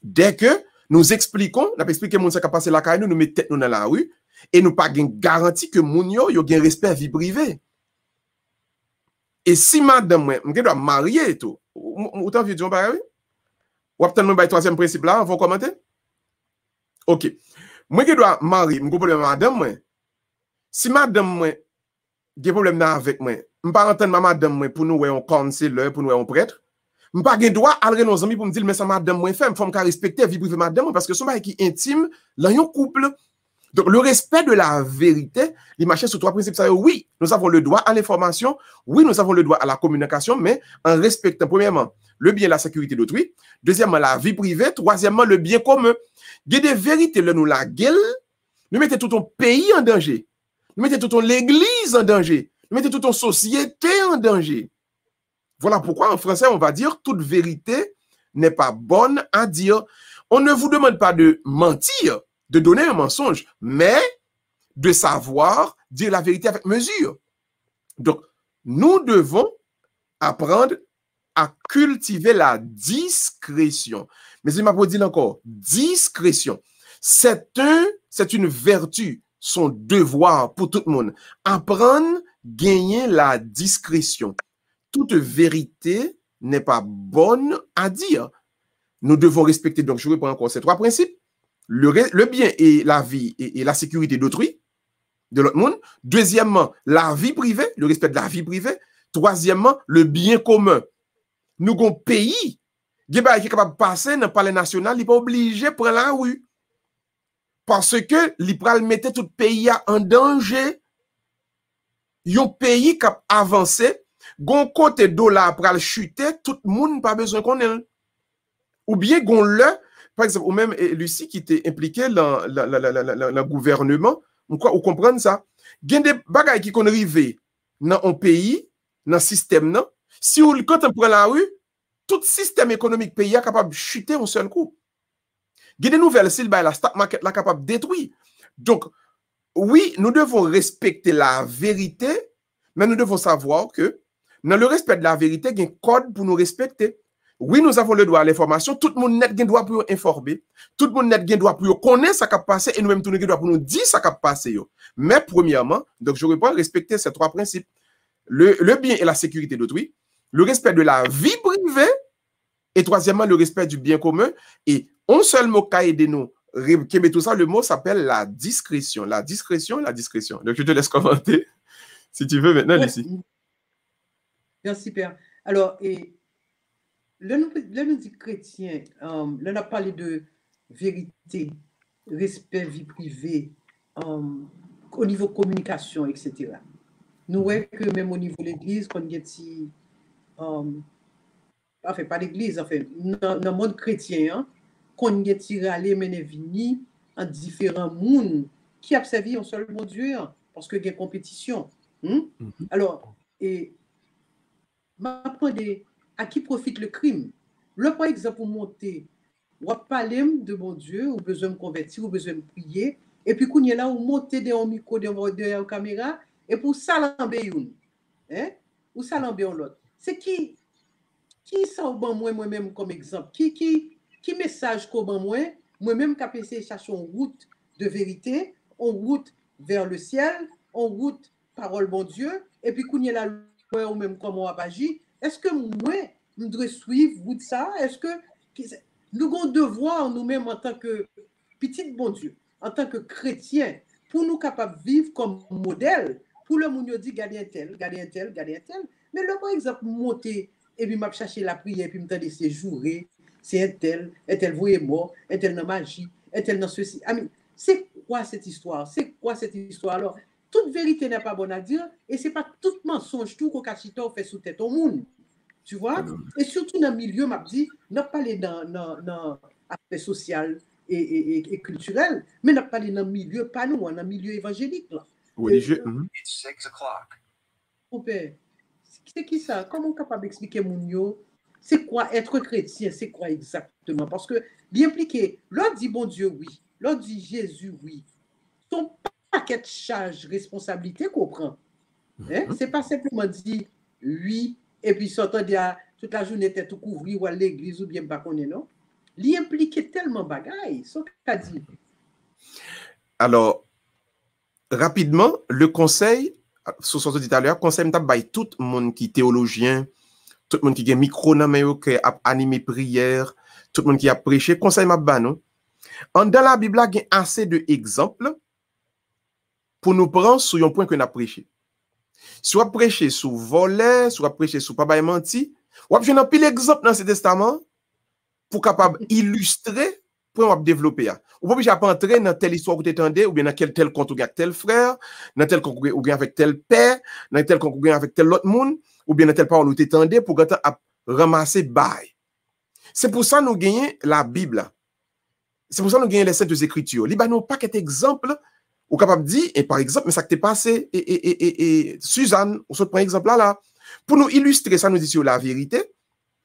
dès que nous expliquons, on a expliqué moun ça ka passer la kay nous mettons tête nous dans la rue et nous pas gen garantie que moun yo gen respect à vie privée. Et si madame moi, je dois marier tout, autant vieux John Barry, ou peut-être nous 3e principe là, on va commenter. OK. Moi je dois marier, je problème madame moi. Si madame moi, j'ai problème avec moi, je pas entendre madame moi pour nous ouais un conseiller, pour nous ouais un prêtre. Je pas gen droit à aller nos amis pour me dire mais ça madame moi fait, faut me respecter vie privée madame parce que son bail qui intime, là un couple, Donc, le respect de la vérité, il marche sur trois principes. Oui, nous avons le droit à l'information. Oui, nous avons le droit à la communication, mais en respectant, premièrement, le bien et la sécurité d'autrui. Deuxièmement, la vie privée. Troisièmement, le bien commun. Il y a des vérités, là, nous la gueule. Nous mettons tout ton pays en danger. Nous mettons toute l'église en danger. Nous mettons toute ton société en danger. Voilà pourquoi, en français, on va dire toute vérité n'est pas bonne à dire. On ne vous demande pas de mentir, de donner un mensonge, mais de savoir dire la vérité avec mesure. Donc, nous devons apprendre à cultiver la discrétion. Mais il m'a pas dit encore, discrétion. C'est une vertu, son devoir pour tout le monde. Apprendre, gagner la discrétion. Toute vérité n'est pas bonne à dire. Nous devons respecter, donc je reprends encore ces trois principes, le bien et la vie et la sécurité d'autrui, de l'autre monde. Deuxièmement, la vie privée, le respect de la vie privée. Troisièmement, le bien commun. Nous avons un pays qui est capable de passer dans le palais national, il n'est pas obligé de prendre la rue. Parce que l'Ipral mettait tout le pays en danger. Un pays qui a avancé, gon côté dollar pral chuter, tout le monde n'a pas besoin qu'on ait. Ou bien gon le, par exemple, ou même Lucie qui était impliqué dans le gouvernement, ou comprendre ça. Gen des bagages qui qu'on arrivé dans un pays, dans le système, non? Si quand on prend la rue, tout système économique pays est capable de chuter en seul coup. Il y a des nouvelles, si la stock market est capable de détruire. Donc, oui, nous devons respecter la vérité, mais nous devons savoir que dans le respect de la vérité, il y a un code pour nous respecter. Oui, nous avons le droit à l'information. Tout le monde net a droit pour informer. Tout le monde net a droit pour connaître ce qui a passé et nous-mêmes, tout le monde a droit pour nous dire ce qui a passé. Mais premièrement, donc je réponds respecter ces trois principes. Le bien et la sécurité d'autrui, le respect de la vie privée et troisièmement, le respect du bien commun. Et un seul mot qui a aidé nous, qui met tout ça, le mot s'appelle la discrétion. La discrétion, la discrétion. Donc je te laisse commenter si tu veux maintenant, Lucie. Merci, Père. Alors, et là, nous dit chrétien, là, on a parlé de vérité, respect, vie privée, au niveau communication, etc. Nous voyons que même au niveau de l'Église, qu'on y a enfin, pas l'Église, enfin, dans le monde chrétien, hein, qu'on y a tiré aller, mener vini en différents mondes qui a servi un seul bon Dieu, hein, parce qu'il y a compétition. Alors, et m'apprenez à qui profite le crime. Là, par exemple, pour monter, ou parler de mon Dieu, ou besoin de convertir, ou besoin de prier, et puis qu'on y est là, ou monter dans un micro, dans une caméra, et pour salamber une, hein, ou salamber l'autre. C'est qui ça au moi-même comme exemple? Qui message qu'au moi-même qui a essayé de chercher une route de vérité, une route vers le ciel, une route parole bon Dieu, et puis qu'on y est là, ou même comment on va agir. Est-ce que moi, je dois suivre route ça? Est-ce que nous avons devoir nous-mêmes en tant que petit bon Dieu, en tant que chrétien, pour nous capables de vivre comme modèle, pour le monde dit garder un tel. Mais là, par exemple, monter et puis m'a chercher la prière, et puis me tendre séjourer, c'est un tel voyez mort, un tel dans magie, un tel dans ceci. C'est quoi cette histoire? Alors, toute vérité n'est pas bonne à dire, et c'est pas tout mensonge, tout qu'on fait sous tête au monde. Tu vois? Et surtout dans le milieu, m'a dit, n'a pas parlé dans l'aspect social et culturel, mais n'a pas parlé dans le milieu, pas nous, dans le milieu évangélique. Là. Religieux. It's 6 o'clock. Mon père, c'est qui ça? Comment on est capable d'expliquer mon c'est quoi être chrétien? C'est quoi exactement? Parce que, bien impliqué, l'on dit bon Dieu, oui. L'on dit Jésus, oui. Son paquet de charges, responsabilités qu'on prend. Hein? C'est pas simplement dit oui, et puis sortant de toute la journée tête tout couvrir ou à l'église ou bien pas qu'on est, non? L'y impliquer tellement bagaille, ce qu'a dit. Alors, rapidement, le conseil, sur ce que dit tout à l'heure, conseil m'tabaye tout le monde qui est théologien, tout le monde qui a micro dans main qui a animé prière, tout le monde qui a prêché, conseil m'abba non. Dans la Bible, il y a assez d'exemples pour nous prendre sur un point que nous avons prêché. Soit prêché sous volet, soit prêché sous pas menti, ou bien un pile exemple dans ce testament pour capable illustrer pour développer. ou pas obligé à pas entrer dans telle histoire que tu attendais, ou bien dans tel compte ou bien avec tel frère, dans tel compte ou bien avec tel père, dans tel compte ou bien avec tel autre monde, ou bien dans telle parole où tu attendais pour ramasser bail. C'est pour ça que nous gagnons la Bible. C'est pour ça que nous gagnons les Saintes Écritures. Il y a un paquet d'exemples, ou capable de dire, et par exemple, mais ça qui t'est passé, et Suzanne, on se prend exemple là. Pour nous illustrer ça, nous dit sur la vérité,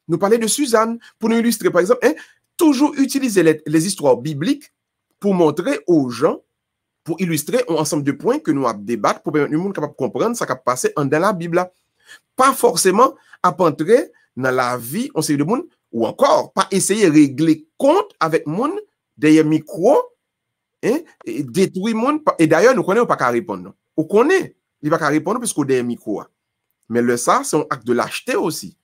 nous parler de Suzanne, pour nous illustrer, par exemple, toujours utiliser les histoires bibliques pour montrer aux gens, pour illustrer un ensemble de points que nous avons débattre, pour permettre le monde capable de comprendre ce qui a passé dans la Bible. Pas forcément à entrer dans la vie, on sait de monde, ou encore, pas essayer de régler compte avec le monde derrière micro, et détruire le monde. Et d'ailleurs, nous connaissons pas qu'à répondre. On connaît, il va pas répondre parce qu'on est derrière micro. Mais le ça, c'est un acte de lâcheté aussi.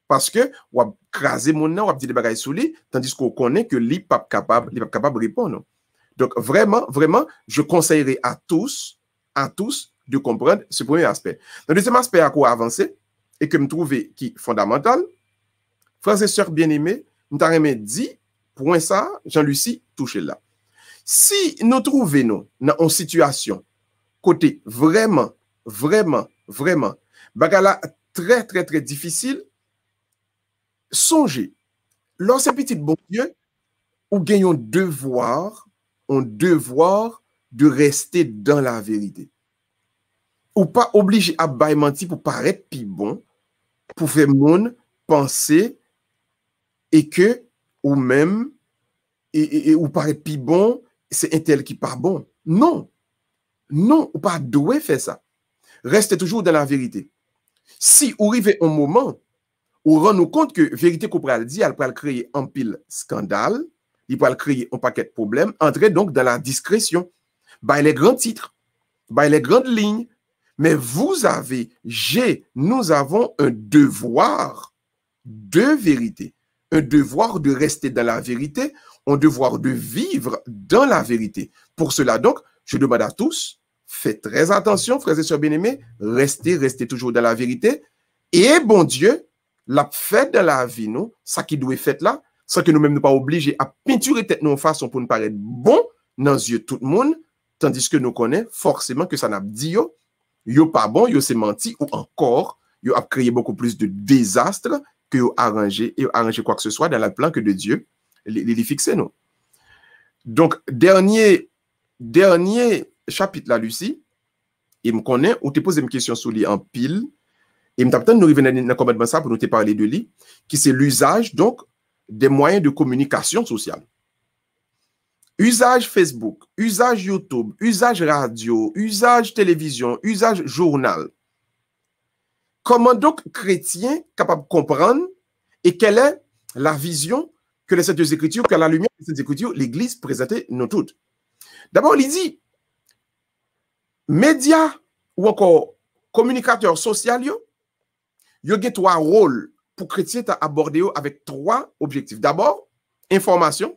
Parce que, on va craser mon nom, on va dire des bagailles sous lui, tandis qu'on connaît que lui pas capable de répondre. Donc, vraiment, je conseillerais à tous de comprendre ce premier aspect. Le deuxième aspect à quoi avancer, et que je trouve qui est fondamental, frères et sœurs bien-aimés, nous t'avons dit, point ça, Jean-Lucie, touchez là. Si nous trouvons dans une situation, côté vraiment, bagala très difficile, songez, lorsque petit bon Dieu, ou gagnons devoir de rester dans la vérité. Ou pas obligé à mentir pour paraître plus bon, pour faire monde penser et que, ou même, ou paraître plus bon, c'est un tel qui pas bon. Non, ou pas doué faire ça. Restez toujours dans la vérité. Si vous arrivez un moment où rend nous compte que vérité qu'on pourrait dire, elle pourrait créer un pile scandale, il pourrait créer un paquet de problèmes, entrez donc dans la discrétion. By les grands titres, by les grandes lignes, mais nous avons un devoir de vérité, un devoir de rester dans la vérité, un devoir de vivre dans la vérité. Pour cela donc, je demande à tous, faites très attention, frères et sœurs bien-aimés, restez toujours dans la vérité, et bon Dieu, la fête de la vie, nous, ça qui doit être fait là, sans que nous-mêmes ne pas obligés à peinturer tête nos façons pour nous paraître bon dans les yeux de tout le monde, tandis que nous connaissons forcément que ça n'a dit yo pas bon, yo c'est menti, ou encore, yo a créé beaucoup plus de désastres que yo arrangé quoi que ce soit dans le plan que de Dieu les fixé nous. Donc, dernier chapitre là, Lucie, il me connaît, ou te pose une question sur lui en pile, et me t'attend nous revenir dans le commandement ça pour nous te parler de lui, qui c'est l'usage donc des moyens de communication sociale. Usage Facebook, usage YouTube, usage radio, usage télévision, usage journal. Comment donc chrétien capable de comprendre et quelle est la vision que les Saintes Écritures, que la lumière des Saintes Écritures, l'Église présentait nous toutes. D'abord, il dit, médias ou encore communicateurs sociaux, il y a trois rôles pour chrétiens aborder avec trois objectifs. D'abord, information.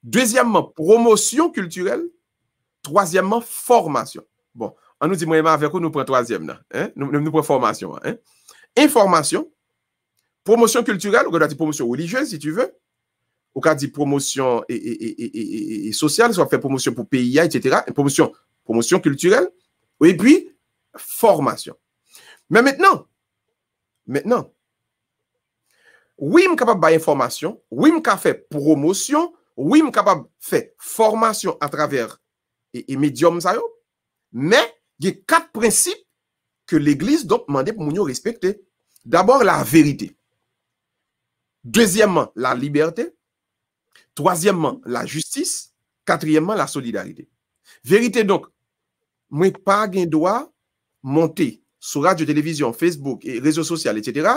Deuxièmement, promotion culturelle. Troisièmement, formation. Bon, on nous dit, moi, avec nous prenons troisième. Là, hein? Nous prenons formation. Hein? Information, promotion culturelle, on doit dire promotion religieuse, si tu veux. On peut dire promotion et sociale, ça va faire promotion pour PIA, etc. Promotion culturelle. Et puis, formation. Mais maintenant, oui, je suis capable de faire information, oui, je suis capable de faire promotion, oui, je suis capable de faire formation à travers les médiums, mais il y a 4 principes que l'Église doit demander pour nous respecter. D'abord, la vérité. Deuxièmement, la liberté. Troisièmement, la justice. Quatrièmement, la solidarité. Vérité, donc, moi, pas un droit monter sur radio, télévision, Facebook, et réseaux sociaux, etc.,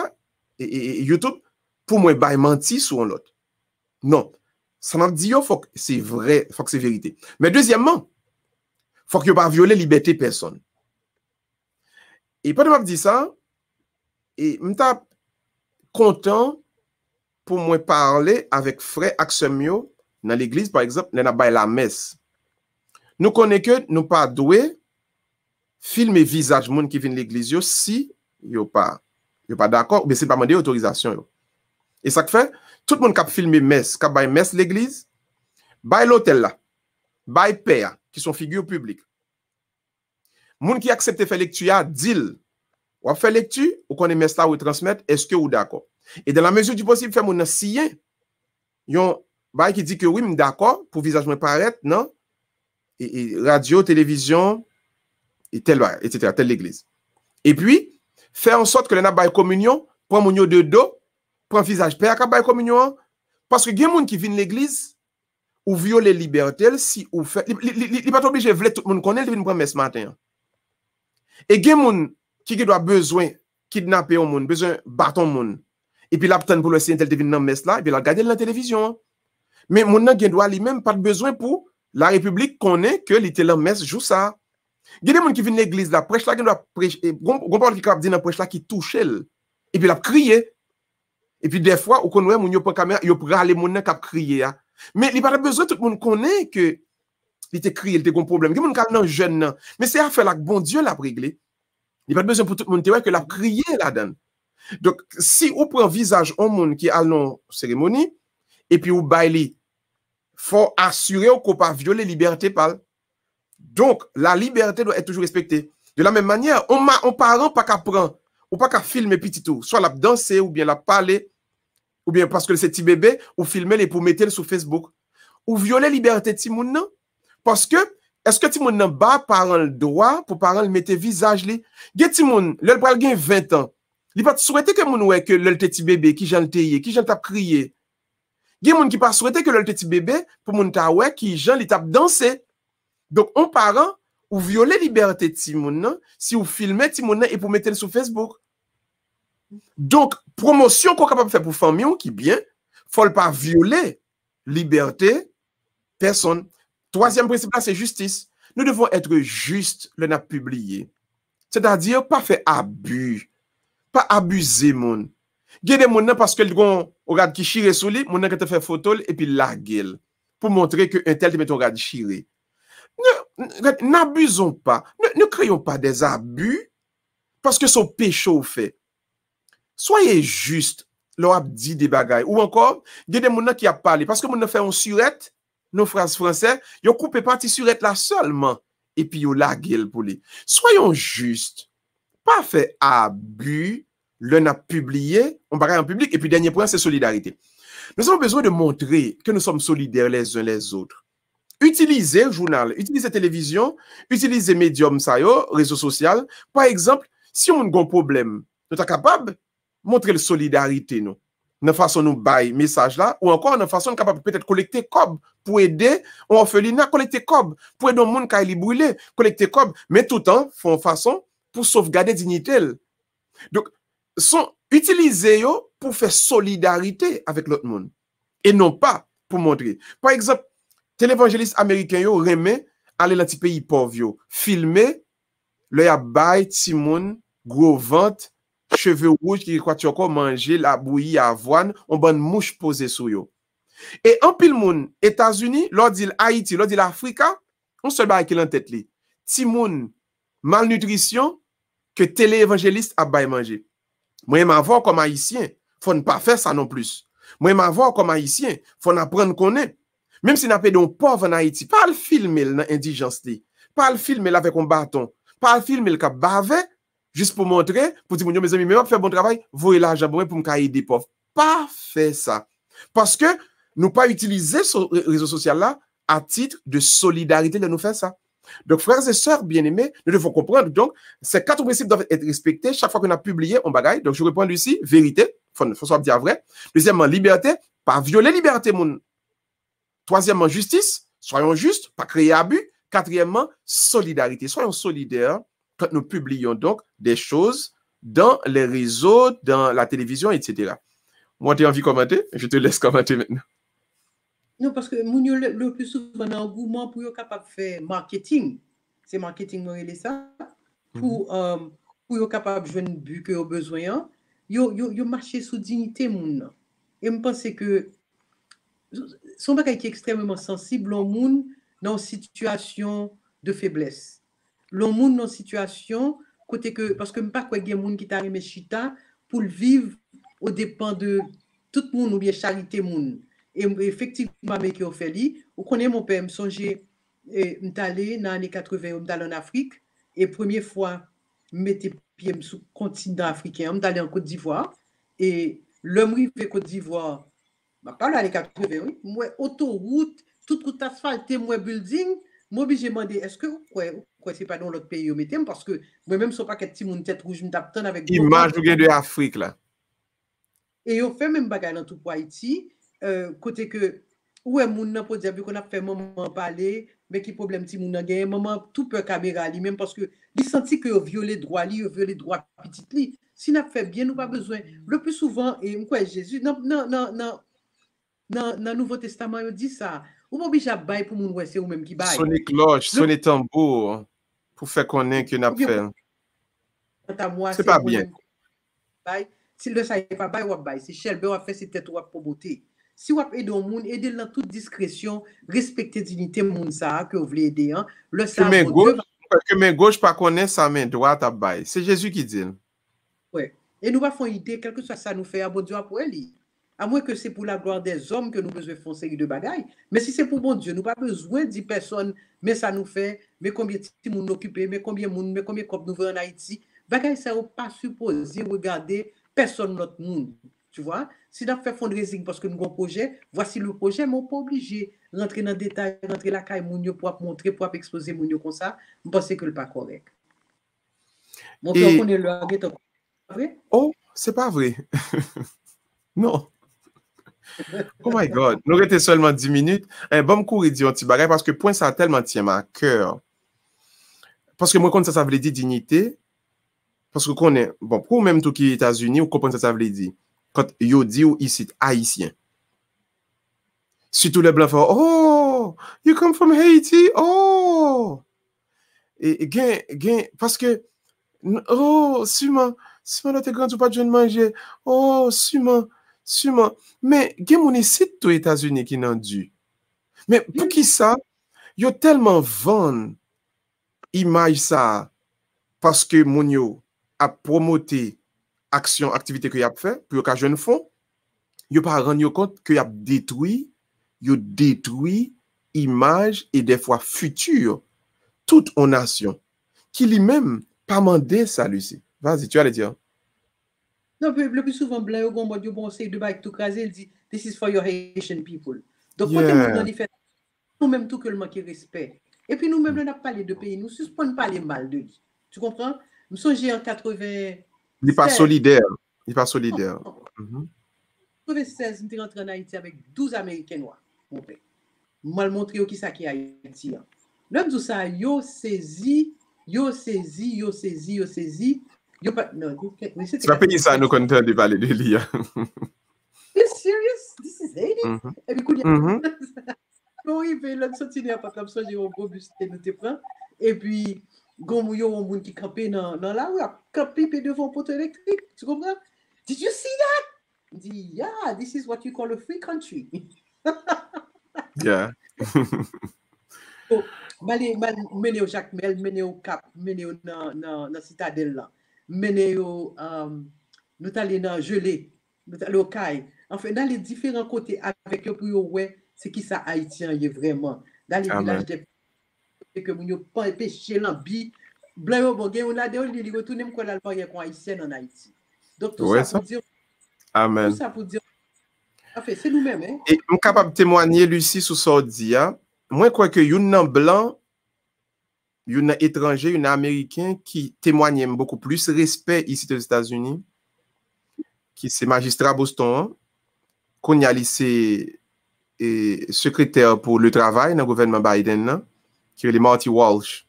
et YouTube, pour moi, bah, mentir sur l'autre. Non. Ça m'a dit, il faut que c'est vrai, il faut que c'est vérité. Mais deuxièmement, il faut que pas violer la liberté de personne. Et pendant que je dis ça, et je suis content pour moi parler avec frère Axemio dans l'église, par exemple, dans la messe. Nous connaissons que nous pas doué filmer visage monde qui vient de l'église si yo pas d'accord, mais c'est pas demander autorisation. Et ça fait tout le monde qui a filmé messe, qui a messe l'église, Bay l'hôtel là, bay père, qui sont figures publiques. Moun qui accepte faire lecture, dit, ou fait lecture, ou qu'on aime ça ou transmettre, est-ce que vous d'accord? Et dans la mesure du possible, faire mon signer, yon bay qui dit que oui, d'accord, pour visage me paraître, non? Et radio, télévision, et tel, etc., telle l'église. Et puis, faire en sorte que les n'a bay communion, prend mon yo de dos, prend visage père, ka bay communion, parce que il y a des gens qui viennent l'église, ou violer liberté, si ou fait, il n'est pas obligé de vouloir tout le monde connaître, il vient prendre ce matin. Et il y a des gens qui doit besoin kidnapper un monde, besoin bâton monde. Et puis l'attend pour le Seigneur tel devine dans messe là, et puis la regarder dans la télévision. Mais mon nan doit lui-même pas de besoin pour la République connaît que l'été la messe joue ça. Il y a des gens qui viennent l'église là, prêche là qui doit prêcher, on parle qui capable dire dans prêche là qui touche elle. Et puis la crier. Et puis des fois, on connaît mon yo prend caméra, yo râler mon nan cap crier. Mais il n'y a pas besoin tout le monde connaît que il était crié, il était un problème. Il y a des gens qui sont jeunes, mais c'est affaire là que bon Dieu l'a réglé. Il n'y a pas besoin pour tout le monde que l'a crié là-dedans. Donc, si on prend visage au monde qui a une cérémonie, et puis on baille, il faut assurer qu'on ne pas violer la liberté par. Donc, la liberté doit être toujours respectée. De la même manière, on parent pas qu'à prendre, ou pas qu'à filmer petit tout, soit la danser, ou bien la parler, ou bien parce que c'est petit bébé, ou filmer les pour mettre sur Facebook. Ou violer la liberté de petit monde, non? Parce que, est-ce que petit monde n'a pas parent le droit pour parent le mettre visage li? Petit monde, le pral gen 20 ans. Il pas souhaiter que moun ouais que le petit bébé qui j'en teye, qui j'en t'a crié. Gen moun qui pas souhaiter que le petit bébé pour moun ta ouais qui j'en li t'a danser. Donc on parent ou violer liberté de petit monde nan, si ou filmer petit monde et pour mettre sur Facebook. Donc promotion qu'on capable faire pour famille qui bien, faut pas violer liberté personne. Troisième principe là, c'est justice. Nous devons être justes, le n'a publié. C'est-à-dire, pas faire abus, pas abuser, mon. Il y a des gens parce que regarde qui chire sur lui, mon qui te fait photo et puis la gueule pour montrer que un tel te met ton regard chiré. N'abusons pas, ne créons pas des abus parce que son péché au fait. Soyez juste, leur a dit des bagailles. Ou encore, il y a des gens qui a parlé parce que mon fait un surette. Nos phrases français, ils coupent partie sur être là seulement et puis ils la gueule pour lui. Soyons justes, pas fait abus, le n'a publié, on parle en public et puis dernier point c'est solidarité. Nous avons besoin de montrer que nous sommes solidaires les uns les autres. Utilisez le journal, utilisez la télévision, utilisez médium ça yo, réseau social. Par exemple, si on a un problème, nous sommes capables de montrer la solidarité nous. De façon nous bail message là ou encore de façon capable peut-être collecter cob pour aider on orphelinat collecter cob pour aider le monde qui est brûlé collecter cob mais tout le temps font façon pour sauvegarder dignité. Donc sont utilisés pour faire solidarité avec l'autre monde et non pas pour montrer. Par exemple, télévangéliste américain yo remet aller dans petit pays pauvre yo filmer le ya bail ti moun gros ventre cheveux rouges qui croient encore manger la bouillie à avoine, on bonne mouche posée sur yo. Et en pile moun, États-Unis, l'on dit Haïti, l'on dit l'Afrique, on se bat qui en tête li. Ti moun malnutrition que télé-évangéliste a bail manger. Moi m'avoir comme haïtien, faut ne pas faire ça non plus. Moi m'avoir comme haïtien, faut apprendre connaître. Même si n'a pas d'un pauvre en Haïti, pas le filmer l'indigence li, pas le filmer avec un bâton, pas le filmer le cap bavé. Juste pour montrer, pour dire, mes amis, mais faire bon travail, voyez l'argent pour me aider des pauvres. Pas faire ça. Parce que nous pas utiliser ce réseau social là à titre de solidarité de nous faire ça. Donc, frères et sœurs bien-aimés, nous devons comprendre. Donc, ces 4 principes doivent être respectés chaque fois qu'on a publié un bagaille. Donc, je reprends ici, vérité, faut soit dire vrai. Deuxièmement, liberté, pas violer liberté, mon. Troisièmement, justice, soyons justes, pas créer abus. Quatrièmement, solidarité, soyons solidaires. Quand nous publions donc des choses dans les réseaux, dans la télévision, etc. Moi, tu as envie de commenter? Je te laisse commenter maintenant. Non, parce que le plus souvent, un engouement pour être capable de faire marketing. C'est marketing, nous relève ça. Pour être capable de jouer un but que vous avez besoin. Vous marchez sous dignité, moun. Et je pense que son bagage qui est extrêmement sensible au monde dans une situation de faiblesse. L'on moun dans situation côté que parce que pas quoi gen moun qui t'a remis chita pour le vivre au dépend de tout monde ou bien charité moun Et effectivement, mais qui ont fait li, vous connaissez mon père, me songeait, m'allé dans les années 80, m'allé en Afrique, et première fois, m'étais pied sur le continent africain, m'allé en Côte d'Ivoire, et l'homme rivé Côte d'Ivoire, bah, pas là les 80, oui, moi, autoroute, toute route asphaltée, moi, building, moi, obligé de demander, est-ce que, quoi, c'est pas dans l'autre pays, mettez parce que moi-même, ce pas qu'un petit monde tête rouge, me tape avec Image de Afrique, là. et on fait même bagarre dans tout pour Haïti, côté que, ouais, moun nan pour dire qu'on a fait maman parler, mais qui problème si moun nan gagne, maman tout peu caméra li, même parce que, il senti que violé droit li, violé droit petit li. Si n'a fait bien, nous pas besoin. Le plus souvent, et quoi, Jésus, dans Nouveau Testament, il dit ça. Ou pas obligé à bailler pour moun ouais, c'est ou même qui baille. Sonner cloche, sonner tambour, pour faire connaître que n'a fait. C'est pas bien. Si le ça n'est pas bail ou bail, si Shelby a fait, c'est peut-être ou pour beauté. Si vous aidez au monde, aidez dans toute discrétion, respectez dignité monde ça que vous voulez aider. Hein. Le ça, que main gauche pas connaît sa main droite à bail. C'est Jésus qui dit. Ouais. Et nous va faire une idée, quel que soit ça nous fait, à bon Dieu pour elle. À moins que c'est pour la gloire des hommes que nous besoin faire une série de bagailles. Mais si c'est pour bon Dieu, nous pas besoin de 10 personnes, mais ça nous fait, mais combien de monde occupé, mais combien de monde, mais combien de copes nous en Haïti. Bagaille, ça n'est pas supposé regarder personne notre monde. Tu vois? Si nous fait fundraising parce que nous avons un projet, voici le projet, mais on n'est pas obligé de rentrer dans le détail, rentrer la caille mounio pour montrer, pour exposer mounio comme ça. Je pense que ce n'est pas correct. Mon père connaît le vrai? Oh, c'est pas vrai. Non. Oh my God. Nous restait seulement 10 minutes. Un bon cours, il dit un petit bagage parce que point ça tellement tient à cœur. Parce que moi, quand ça veut dire dignité, parce que qu'on est, bon, pour même tout qui est États-Unis, vous comprenez ça veut dire. Quand yo dit ou ici, haïtien. Surtout les blancs font, oh, you come from Haiti, oh. Et parce que, oh, sûrement, notre grand, tu pas de manger, oh, sûrement. Mais gen moun ici aux États-Unis qui n'en dû. Mais pour qui ça, yo tellement vend image ça parce que moun yo a promoté action, activité que y a fait pour que jeune font, yo pas rendre compte que y a détruit image et des fois futur toute une nation qui lui-même pas mandé ça Lucie. Vas-y, tu allais dire. Non, le plus souvent, blanc, au bon, c'est de bail tout crasé, il dit, this is for your Haitian people. Donc, quand on dit, nous-mêmes, tout que le manque de respect. Et puis, nous-mêmes, on a parlé de pays, nous ne suspendons pas les mal de lui. Tu comprends? Nous sommes en 80. Il n'est pas solidaire. Il n'est pas solidaire. En 96, nous sommes rentrés en Haïti avec 12 Américains noirs, mon père. Moi, le montrer qui ça qui est Haïti. L'homme tout ça, yo saisi. Tu vas payer ça, nous comptons de parler de l'IA. You serious? This is Haiti? Et puis, bon, il fait l'autre sortie, pas comme ça, j'ai un gros bus nous te prend. Et puis, il y a un monde qui campait dans la rue, campé devant un poteau électrique. Tu comprends? Did you see that? Il dit, yeah, this is what you call a free country. Yeah. Mené au Jacques Mel, mené au Cap, mené dans la citadelle là. Mené au nous allons dans gelé, nous allons au Caille. Enfin, dans les différents côtés avec eux pour ouais, c'est qui ça haïtien est vraiment. Dans les villages de que nous pas pêcher l'ambi, blanc bon on a des on retourner me coller le haïtien en Haïti. Donc tout ça pour dire Amen. Tout ça pour dire enfin, c'est nous-mêmes hein. Et on capable de témoigner Lucie sous sordia. Moi crois que yon blanc, yon étranger, yon américain qui témoigne beaucoup plus respect ici aux États-Unis, qui c'est magistrat Boston, qu'on y a lycée et secrétaire pour le travail dans le gouvernement Biden, qui est Marty Walsh.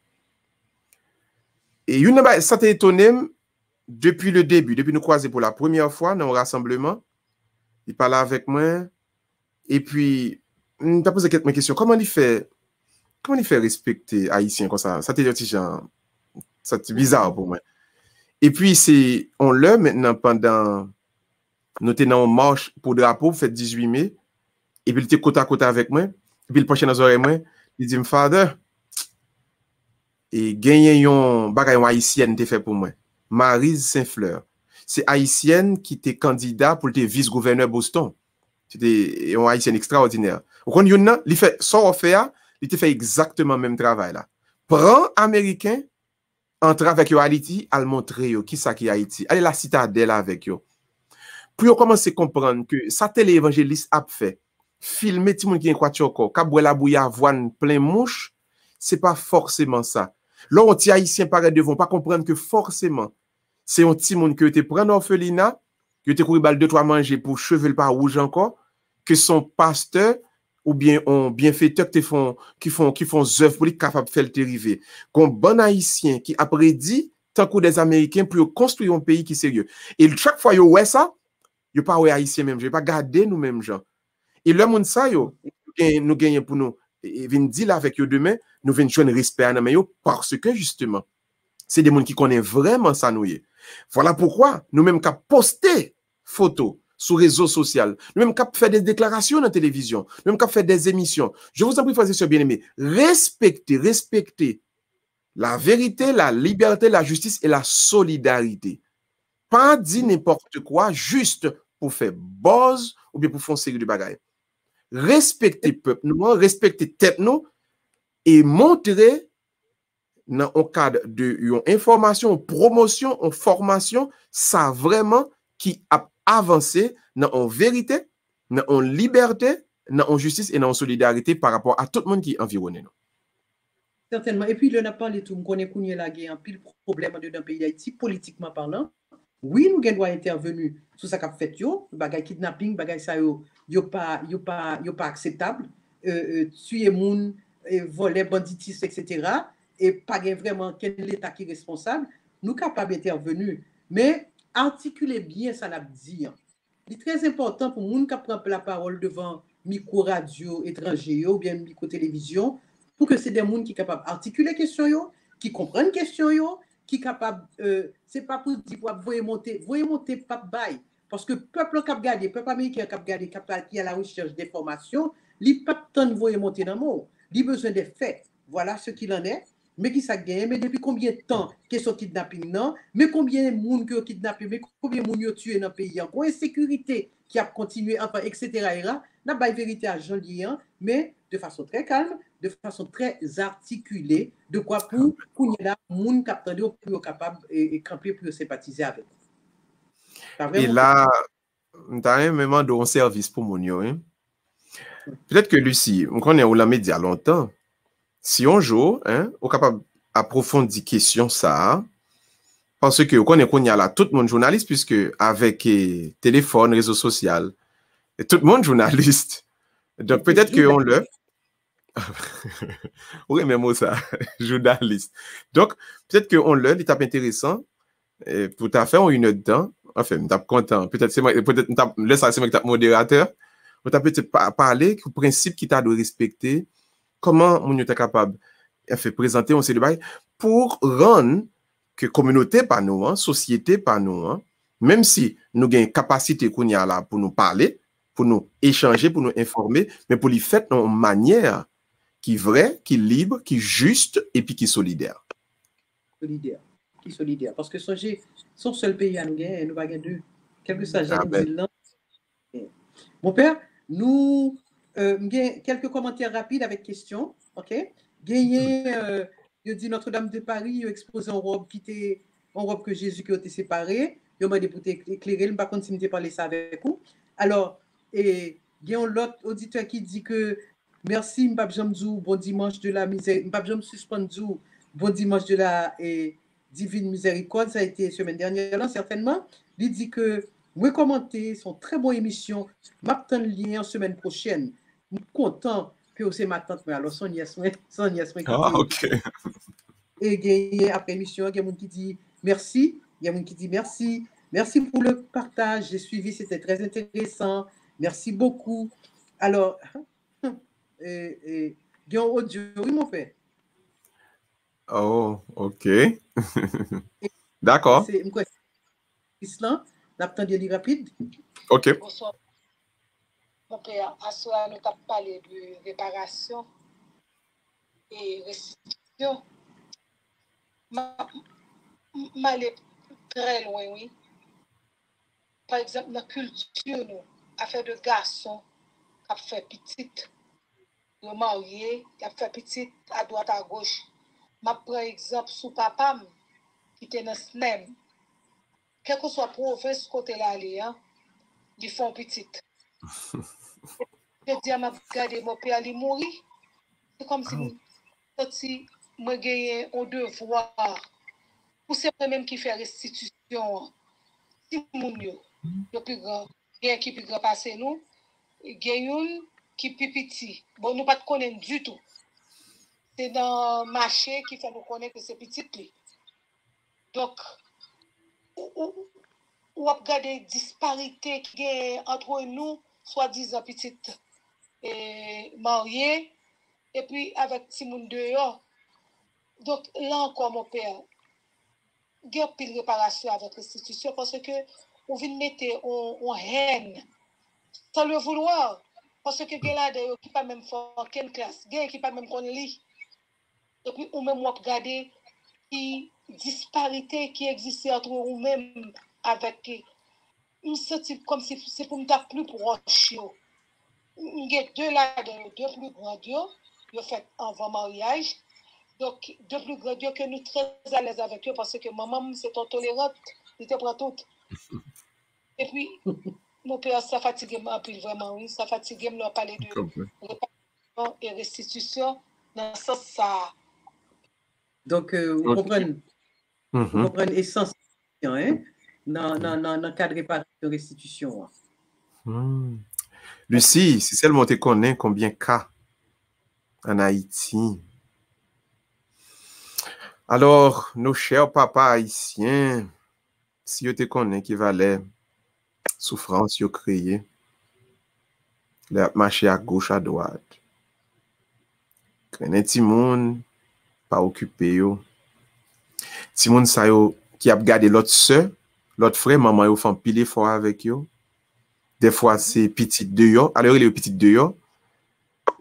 Et yon ça t'a étonné depuis le début, depuis nous croiser pour la première fois dans un rassemblement, il parlait avec moi et puis il t'a posé quelques questions. Comment il fait respecter Haïtien comme ça? Ça c'est bizarre pour moi. Et puis, on l'a maintenant pendant, nous étions en marche pour drapeau, fait 18 mai, et puis il était côte à côte avec moi, et puis il penchait dans les oreilles moi, il dit, Father, et gagner un bagay haïtienne te fait pour moi. Maryse Saint-Fleur. C'est haïtienne qui était candidat pour être vice-gouverneur Boston. C'était un haïtien extraordinaire. Vous comprenez, il fait, ça fait, il te fait exactement le même travail là. Prends américain, entre avec Haïti, à le montrer qui ça qui Haïti. Allez la citadelle avec yo. Puis on commence à comprendre que ça télé évangéliste a fait. Filmer tout le monde qui est quoi kaboué la bouilla avoine plein mouche, c'est pas forcément ça. Là on ti haïtien paraît devant pas comprendre que forcément c'est un petit monde que te prend orphelinat, que te courir balle 2-3 manger pour cheveux pas rouge encore, que son pasteur ou bien on bienfaiteur qui font œuvre pour les capable de faire le dériver. Qu'on bon haïtien qui après dit tant que des américains pour construire un pays qui est sérieux. Et chaque fois yo ouais ça, yo pas ouais haïtien même, je pas garder nous mêmes gens. Et le monde ça yo nous gagnons pour nous et vinn dire là avec yo demain, nous venons joindre respect à nous parce que justement c'est des gens qui connaissent vraiment ça nous. Voilà pourquoi nous-mêmes qu'à poster photos sur les réseaux sociaux, nous-mêmes qu'à faire des déclarations dans la télévision, nous-mêmes qu'à faire des émissions. Je vous en prie, frères et sœurs bien-aimés, respectez la vérité, la liberté, la justice et la solidarité. Pas dire n'importe quoi juste pour faire buzz ou bien pour faire une série de bagailles. Respectez peuple nous, respectez tête nous et montrer dans un cadre de information, promotion, en formation, ça vraiment qui a avancé dans en vérité, dans en liberté, dans en justice et dans en solidarité par rapport à tout le monde qui est environné. Certainement. Et puis, il en a parlé tout. On connaît qu'on y a la guerre, un pile problème dans le pays d'Haïti, politiquement parlant. Oui, nous devons intervenir sur ce qu'a fait yo, bagay kidnapping, bagay ça yo pas acceptable. Tuer moun, voler, banditisme, etc. Et pas vraiment quel l'État qui est responsable. Nous capables d'intervenir, mais articuler bien ça n'a dit. C'est très important pour moun qui prend la parole devant micro radio étranger ou bien micro télévision pour que c'est des moun qui capables d'articuler question yo, qui comprennent question yo, qui capable c'est pas pour dire pour voyer monter pas bail parce que peuple cap garder peuple américain cap garder qui a la recherche d'informations, li pas tant voyer monter dans mot, li besoin des faits. Voilà ce qu'il en est. Mais qui ça gagne, mais depuis combien de temps question kidnapping non, mais combien de monde qui ont kidnappé, mais combien de monde ont tué dans le pays, quoi insécurité qui a continué, enfin, etc. N'a pas vérité à Jean Lien, mais de façon très calme, de façon très articulée, de quoi pour y a monde capable pour capable et camper pour sympathiser avec. Et là, tu as un moment de service pour mon yo, hein? Peut-être que Lucie, on connaît ou la média longtemps. Si un jour, hein, on est capable d'approfondir question ça, parce que on connaît qu'on y a là tout le monde journaliste, puisque avec téléphone, réseaux sociaux, tout le monde journaliste. Donc peut-être qu'on le... oui, mais moi ça, journaliste. Donc peut-être qu'on le, l'étape intéressant, pour ta faire une heure dedans, enfin, je suis content. Peut-être c'est moi, peut-être là, c'est moi qui suis modérateur. On t'a peut-être parlé du principe qui t'a de respecter, comment on est capable de faire présenter un célibat pour rendre que communauté par nous, hein, société par nous, hein, même si nous avons une capacité qu'on y a là pour nous parler, pour nous échanger, pour nous informer, mais pour les faire d'une manière qui est vraie, qui est libre, qui est juste et puis qui est solidaire. Solidaire. Parce que son seul pays à nous gagner, nous va gagner deux. Quel que soit j'allais dire là. Mon père, nous quelques commentaires rapides avec questions. OK? Gagné, il dit Notre-Dame de Paris, il a exposé en robe que Jésus qui a été séparé. Il m'a dit pour t'éclairer, je ne sais pas continuer de parler ça avec vous. Alors, il y a l'autre auditeur qui dit que merci, Mbap Jamdou, bon dimanche de la misère, Mbap Jamdou suspendou, bon dimanche de la divine miséricorde, ça a été la semaine dernière, là, certainement. Il dit que vous commentez, son très bonne émission, m'attend le lien en semaine prochaine. Je suis content que c'est ma tante, mais alors son nièce. Ah, ok. Et après l'émission, il y a quelqu'un qui dit merci, il y a quelqu'un qui dit merci. Merci pour le partage, j'ai suivi, c'était très intéressant. Merci beaucoup. Alors, il y a un audio, oui, mon père. Oh, ok. D'accord. C'est quoi? Islam, n'attends de lire rapide. Ok. Bonsoir. Mon père, à soir, nous avons parlé de réparation et restitution. M'aller très loin, oui. Par exemple, dans la culture, nous, affaire de garçon qui a fait petite, le marié, qui a fait petite à droite à gauche. Je prends exemple sur papa qui était dans SNEM. Quel que soit province côté là, ils font petite. Je dis à ma regarder mon père, il mourit. C'est comme si moi gagnais un devoir. Pour c'est moi-même qui fait restitution. Si mon le plus grand, il y a qui plus grand passé nous, il y a une qui plus petit. Bon, nous pas de connaître du tout. C'est dans le marché qui fait nous connaître que c'est petit. Donc, ou regarder disparité qui est entre nous, soi-disant petites et mariées, et puis avec Timoun dehors. Donc là encore, mon père, il y a pile réparation avec restitution parce que on vient mettre en haine sans le vouloir. Parce que il y a là d'ailleurs qui pas même faire quelle classe, il y a qui pas même qu'on lit. Et puis, ou même regarder qui disparité qui existe entre nous-mêmes avec une sortie comme si c'est pour nous plus proche. Il y a deux là, deux plus grands dieux, ils fait avant mariage. Donc, deux plus grands dieux que nous très à l'aise avec eux parce que maman, c'est tolérante, il te prend tout. Et puis, mon père, ça fatigue un peu vraiment, oui, ça fatigue de parler de réparation et restitution dans ce sens ça. Donc, vous comprenez l'essence hein, dans le cadre de réparation et restitution. Lucie, si seulement tu connais combien de cas en Haïti. Alors, nos chers papas haïtiens, si vous te connais qui valait souffrance, vous créé, le marché à gauche, à droite. Créé petit monde, pas occupé yo. Petit monde ça yo qui a gardé l'autre soeur, l'autre frère, maman yo font pile fort avec yo. Des fois c'est petit de yo, alors il est petit de yo.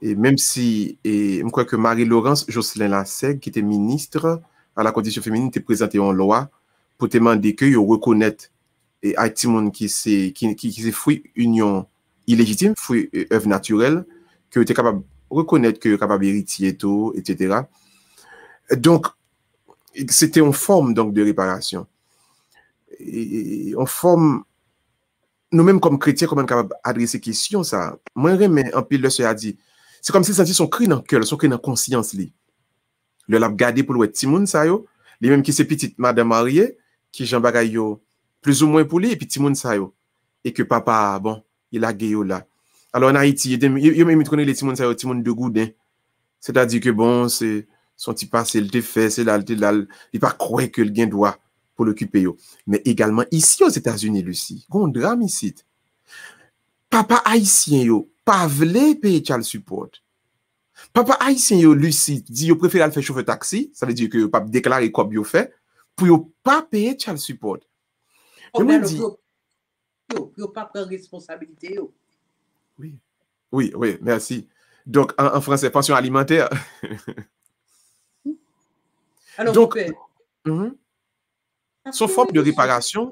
Et même si je crois que Marie-Laurence Jocelyn Lassègue qui était ministre à la condition féminine était présenté en loi pour demander que yo reconnaître et Haïti monde qui c'est fruit union illégitime, fruit œuvre naturelle que était capable reconnaître que capable héritier tout etc. Donc c'était une forme donc de réparation et en forme nous-mêmes comme chrétiens comment capable adresser question ça moi remets en pile le soeur a dit c'est comme si sentir son cri dans le cœur son cri dans conscience li le l'a garder pour le petit monde ça yo les mêmes qui c'est petite madame mariée qui Jean bagay yo plus ou moins pour lui et puis petit monde ça yo et que papa bon il a gay là alors en Haïti il même connaît les petit monde ça yo petit monde de goudin c'est-à-dire que bon c'est son petit passé le fait c'est là il pas croire que le gain doit pour l'occuper yo mais également ici aux États-Unis Lucie gon drame ici papa haïtien yo pas vle payer child support papa haïtien yo Lucie dit yo préfère faire chauffeur taxi ça veut dire que pas déclarer comme yo fait pour yo pas payer child support je me dis yo pas prendre responsabilité yo oui merci donc en français pension alimentaire alors donc son forme de réparation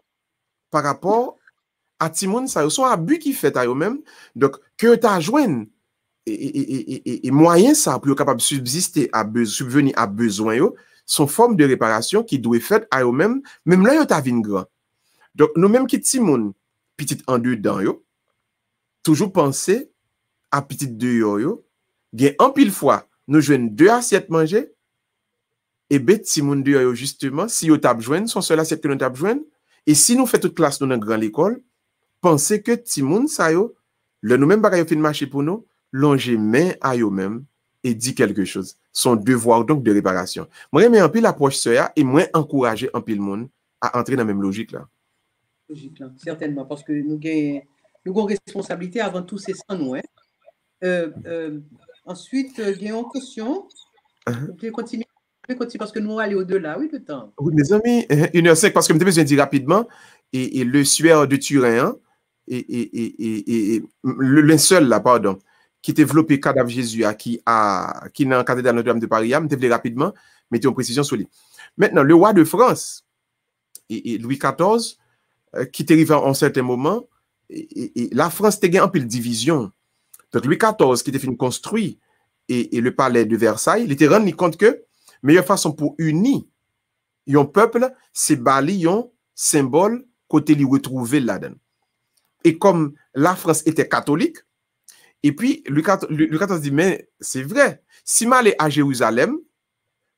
par rapport à Timoun, ça son abus qui fait à eux-mêmes. Donc, que tu as joint et moyen ça pour être capable de subsister subvenir à besoin, son forme de réparation qui doit être faite à eux-mêmes, même là, tu as vu grand. Donc, nous-mêmes qui Timoun, petite en dedans, toujours penser à petite deux, bien en pile fois, nous jouons 2 assiettes manger, et ben Timoun deux, justement, si vous tap joint, son seul assiette que nous tap joint, et si nous faisons toute classe dans une grande école, pensez que Timoun sa yo, le nous-mêmes bagay fin marché pour nous, longer main à yo même et dit quelque chose. Son devoir donc de réparation. Moi, j'aime un peu l'approche ça et moi encourager un peu le monde à entrer dans la même logique là. Logique là, certainement, parce que nous avons responsabilité avant tout, c'est ça nous. Ensuite, il y a une question. Vous pouvez continuer parce que nous allons aller au-delà, oui, le temps. Oui, mes amis, 1h05, parce que je besoin de dire rapidement, et le suaire de Turin, et le linceul là, pardon, qui développé cadavre Jésus, qui est dans la cathédrale Notre-Dame de Paris, je vais rapidement, mettez en précision sur lui. Maintenant, le roi de France, et Louis XIV, qui est arrivé en un certain moment, la France était en pile division. Donc, Louis XIV, qui était fini construit, et le palais de Versailles, il était rendu compte que meilleure façon pour unir un peuple, c'est bali un symbole côté lui retrouver là-dedans. Et comme la France était catholique, et puis Louis XIV dit, mais c'est vrai, si je vais à Jérusalem,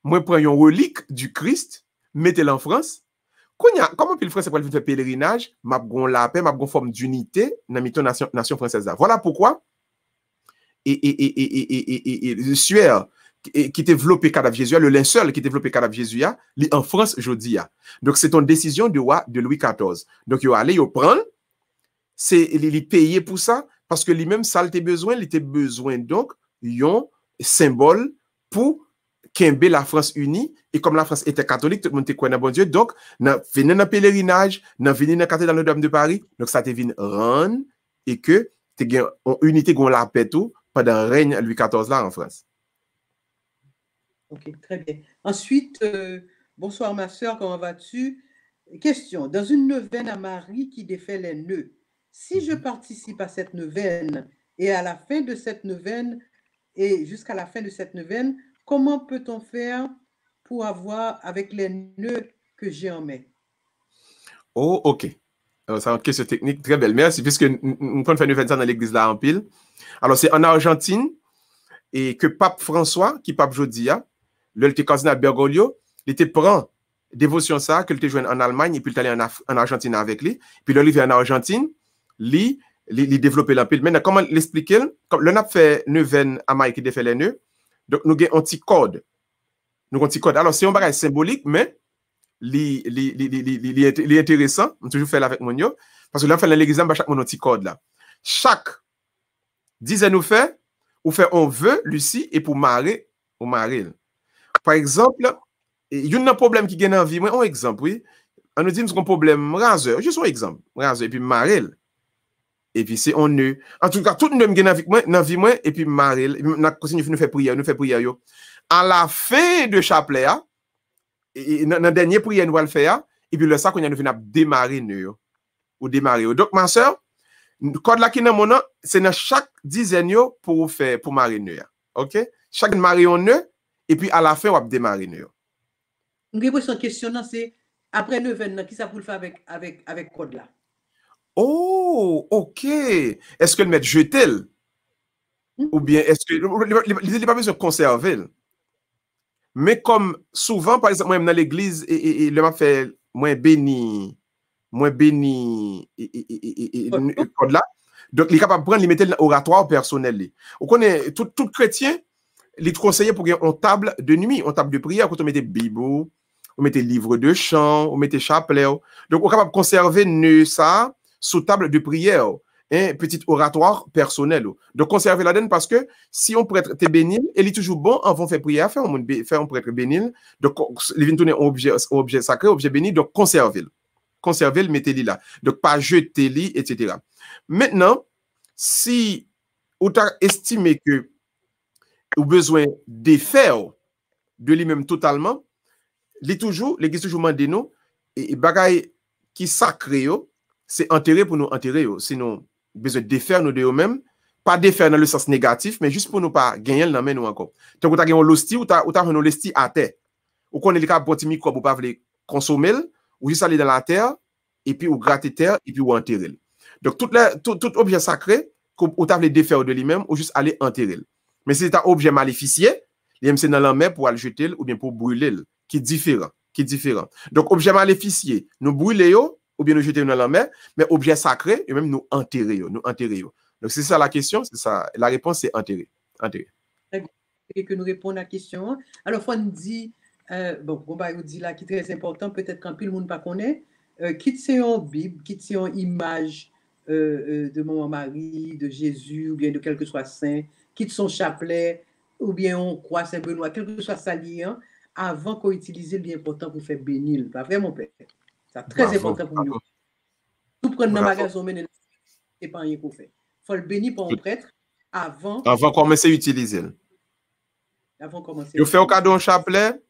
moi prends une relique du Christ, mettez-la en France, comment puis le français pour faire pèlerinage, m'a gon la paix, m'a gon forme d'unité dans la nation française là. Voilà pourquoi et le suaire qui développait cadavre Jésus, le linceul qui développait cadavre Jésus, en France aujourd'hui. Donc, c'est une décision de Louis XIV. Donc, il allait prendre, il payer pour ça, parce que lui-même, ça, il était besoin, donc, un symbole pour qu'aimer la France unie. Et comme la France était catholique, tout le monde était quoi dans bon Dieu. Donc, venez dans le pèlerinage, venez dans la cathédrale Notre-Dame de Paris. Donc, ça te vient rendre et que tu as une unité, qu'on la paix tout pendant le règne Louis XIV là en France. Ok, très bien. Ensuite, bonsoir ma soeur, comment vas-tu? Question, dans une neuvaine à Marie qui défait les nœuds, si je participe à cette neuvaine et à la fin de cette neuvaine et jusqu'à la fin de cette neuvaine, comment peut-on faire pour avoir avec les nœuds que j'ai en main? Oh, ok. C'est une question technique très belle. Merci, puisque nous prenons une neuvaine dans l'église là en pile. Alors, c'est en Argentine et que Pape François, qui Pape Jodia, le cardinal Bergoglio, il était prend dévotion ça, qu'il était joué en Allemagne, et puis il est allé en Argentine avec lui. Puis là, il vient en Argentine, il développé l'empile. Maintenant, comment l'expliquer? Comme le n'a fait neuvaine à Maï qui défait les nœuds, donc nous avons un petit code. Nous avons un petit code. Alors, c'est un bagage symbolique, mais il est intéressant. On toujours fait avec mon yo, parce que là, on fait l'examen, chaque mon petit code là. Chaque dizaine nous fait, ou fait on veut, Lucie, et pour marier, ou marier. Par exemple, il y a un problème qui gagne en vie. Moi, un exemple, oui. On nous dit que un problème raseur. Juste un exemple. Raseur, et puis marel. Et puis c'est on nœud. En tout cas, tout le monde gagne dans vie, moi, et puis marel. Nous continuons de faire prière, yo. À la fin de chapelet, dans la dernière prière, nous allons le faire. Et puis le ça, qu'on a nous démarrer nœud. Ou démarrer. Donc, ma soeur, le code là qui est dans mon nom, c'est dans chaque dizaine pour marier nœud. OK? Chaque marier un nœud. Et puis, à la fin, on va démarrer. Une question, c'est après neuvaine, qui ça pour le faire avec code là? Oh, OK. Est-ce que le mettre jeter? Ou bien, est-ce que. Il n'est pas besoin de conserver. Mais comme souvent, par exemple, moi, dans l'église, et le m'a fait moins béni, code là. Donc, il est capable de prendre, il mettre l'oratoire personnel. On connaît tout chrétien. Les conseillers pour une table de nuit, une table de prière, quand on mettait Bible, on mettait livre de chant, on mettait chapelet. Donc, on est capable de conserver ça sous table de prière, un petit oratoire personnel. Donc, conserver la donne parce que si on prêtre est béni, il est toujours bon avant de faire prière, faire un prêtre béni. Donc, il vient tourner un objet sacré, objet béni, donc conserver. Conserver, mettez-le là. Donc, pas jeter-le, etc. Maintenant, si on a estimé que ou besoin de faire de lui-même totalement, l'église toujours mande nous, et bagaille qui sacré, c'est enterrer pour nous enterrer. Sinon, besoin de défaire nous de nous-mêmes, pas défaire dans le sens négatif, mais juste pour nous pas gagner le nom nous encore. Donc, tu as gagné l'hostie ou tu as un l'hostie à terre. Ou qu'on est le cas de petit microbe ou pas voulez consommer, ou juste aller dans la terre, et puis ou gratter terre, et puis ou enterrer. Donc, tout objet sacré, ou tu as voulu défaire de lui-même, ou juste aller enterrer. Mais si c'est un objet maléficié, c'est dans la mer pour le jeter ou bien pour brûler, qui est différent. Donc, objet maléficié, nous brûler ou bien nous jeter dans la mer, mais objet sacré, et même nous enterrer. Donc, c'est ça la question, c'est ça. La réponse, c'est enterrer. Et que nous répondons à la question. Alors, on dit, on dit là qui est très important, peut-être qu'un peu le monde ne connaît, quitte c'est en Bible, quitte c'est en image de Maman Marie, de Jésus, ou bien de quel que soit saint, quitte son chapelet, ou bien on croit Saint-Benoît, quel que soit sa lien, avant qu'on utilise le bien important pour faire bénir. Pas vrai, mon père? C'est très important pour nous. Tout prendre dans le magasin, c'est pas rien qu'on fait. Il faut le bénir pour un prêtre avant de commencer à utiliser. Avant de commencer. Tu fais au cadeau un chapelet,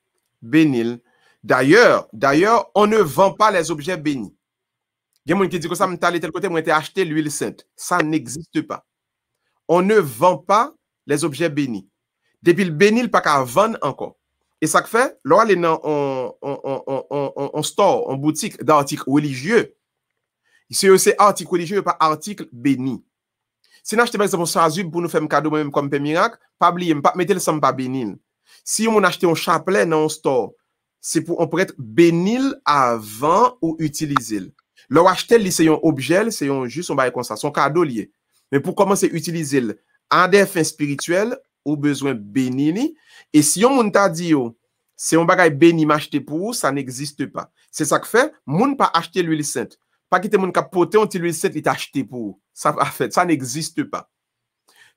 bénir. D'ailleurs, on ne vend pas les objets bénis. Il y a des gens qui disent que ça, m'ta allé tel côté, moi, t'ai acheté l'huile sainte. Ça n'existe pas. On ne vend pas les objets bénis. Depuis le béni, il n'y a pas qu'à vendre encore. Et ça fait, là, on est dans un store, en boutique d'articles religieux. C'est article religieux, pas article béni. Si nous achetons par exemple un sazub pour nous faire un cadeau même comme un miracle, pas oublier, pas mettre le sang pas béni. Si on achète un chapelet dans un store, c'est pour on peut être béni avant ou utiliser. Là, acheter c'est un objet, c'est juste un bail comme ça, son cadeau lié. Mais pour commencer à utiliser à des fins spirituelles, ou besoin béni. Et si on t'a dit, c'est un bagage béni m'acheter pour, ça n'existe pas. C'est ça que fait, moun pas acheter l'huile sainte. Pas quitter moun ka poter on l'huile sainte, il t'a acheté pour. Ça a fait, ça n'existe pas.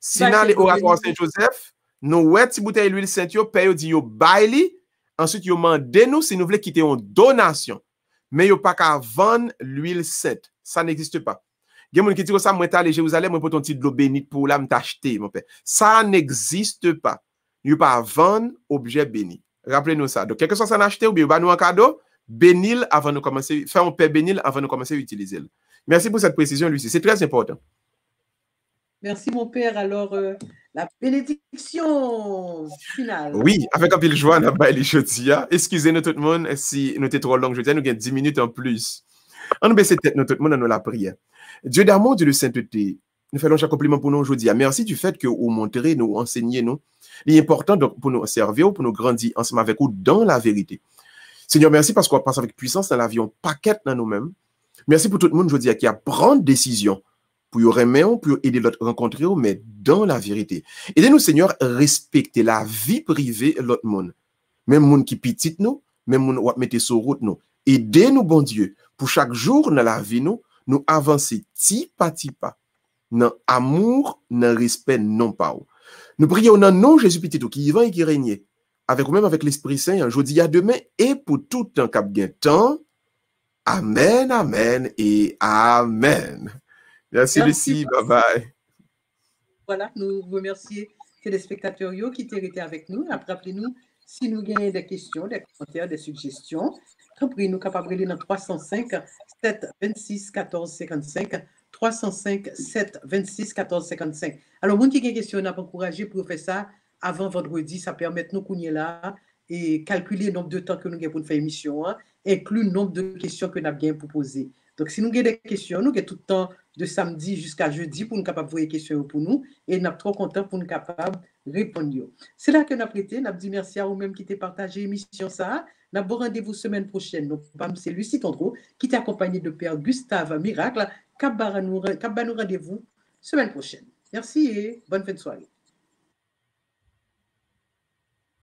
Si dans les oratoires Saint-Joseph, nous ouais ti bouteille l'huile sainte yo, paye dit yo baili, ensuite yo mandé nous si nous voulons quitter en donation. Mais yo pas qu'à vendre l'huile sainte. Ça n'existe pas. Il y a des gens qui disent que ça, moi, à Jérusalem, moi, pour ton petit de l'eau bénite pour là, m'acheter, mon père. Ça n'existe pas. Il n'y a pas vendre objet béni. Rappelez-nous ça. Donc, quelque chose ça acheté ou bien, nous un cadeau, bénil avant de commencer, faire un père bénil avant de commencer à utiliser. Merci pour cette précision, Lucie. C'est très important. Merci, mon père. Alors, la bénédiction finale. Oui, avec un peu de joie, on a pas les jeudi. Excusez-nous tout le monde si nous étions trop longs jeudi. Nous avons 10 minutes en plus. On nous baisse tête, nous tout le monde, dans la prière. Dieu d'amour, Dieu de sainteté, nous faisons chaque compliment pour nous aujourd'hui. Merci du fait que vous montrez, nous enseignez, nous. Il est important donc, pour nous servir, pour nous grandir ensemble avec vous dans la vérité. Seigneur, merci parce qu'on passe avec puissance dans l'avion, paquet dans nous-mêmes. Merci pour tout le monde aujourd'hui qui a prendre décision pour y remettre, pour aider l'autre rencontrer, mais dans la vérité. Aidez-nous, Seigneur, respecter la vie privée de l'autre monde. Même monde qui petite nous, même monde qui mette sur route nous. Aidez-nous, bon Dieu, pour chaque jour dans la vie nous avancer petit pas, dans amour, dans respect, non pas. Nous prions dans le nom de Jésus petit qui vivant et qui règne, avec vous-même, avec l'Esprit Saint, aujourd'hui à demain, et pour tout temps cap gain temps. Amen, amen et amen. Merci Lucie, bye bye. Voilà, nous remercions les téléspectateurs qui étaient avec nous. Rappelez-nous, si nous avons des questions, des commentaires, des suggestions, nous capables de dans 305 7 26 14 55 305 7 26 14 55. Alors, vous qui avez des questions, on a encouragé pour faire ça avant vendredi. Ça permet de nous qu'on là et calculer le nombre de temps que nous avons pour faire émission, inclus le nombre de questions que nous avons pour poser. Donc, si nous avons des questions, nous avons tout le temps de samedi jusqu'à jeudi pour nous capables de poser des questions pour nous et nous sommes trop contents pour nous capables de répondre. C'est là que nous avons prêté. Nous avons dit merci à vous-même qui t'ai partagé l'émission. Ça. Nous avons rendez-vous semaine prochaine. Donc, c'est Lucie Tondreau qui t'est accompagné de Père Gustave Miracle. Cap nous rendez-vous semaine prochaine. Merci et bonne fin de soirée.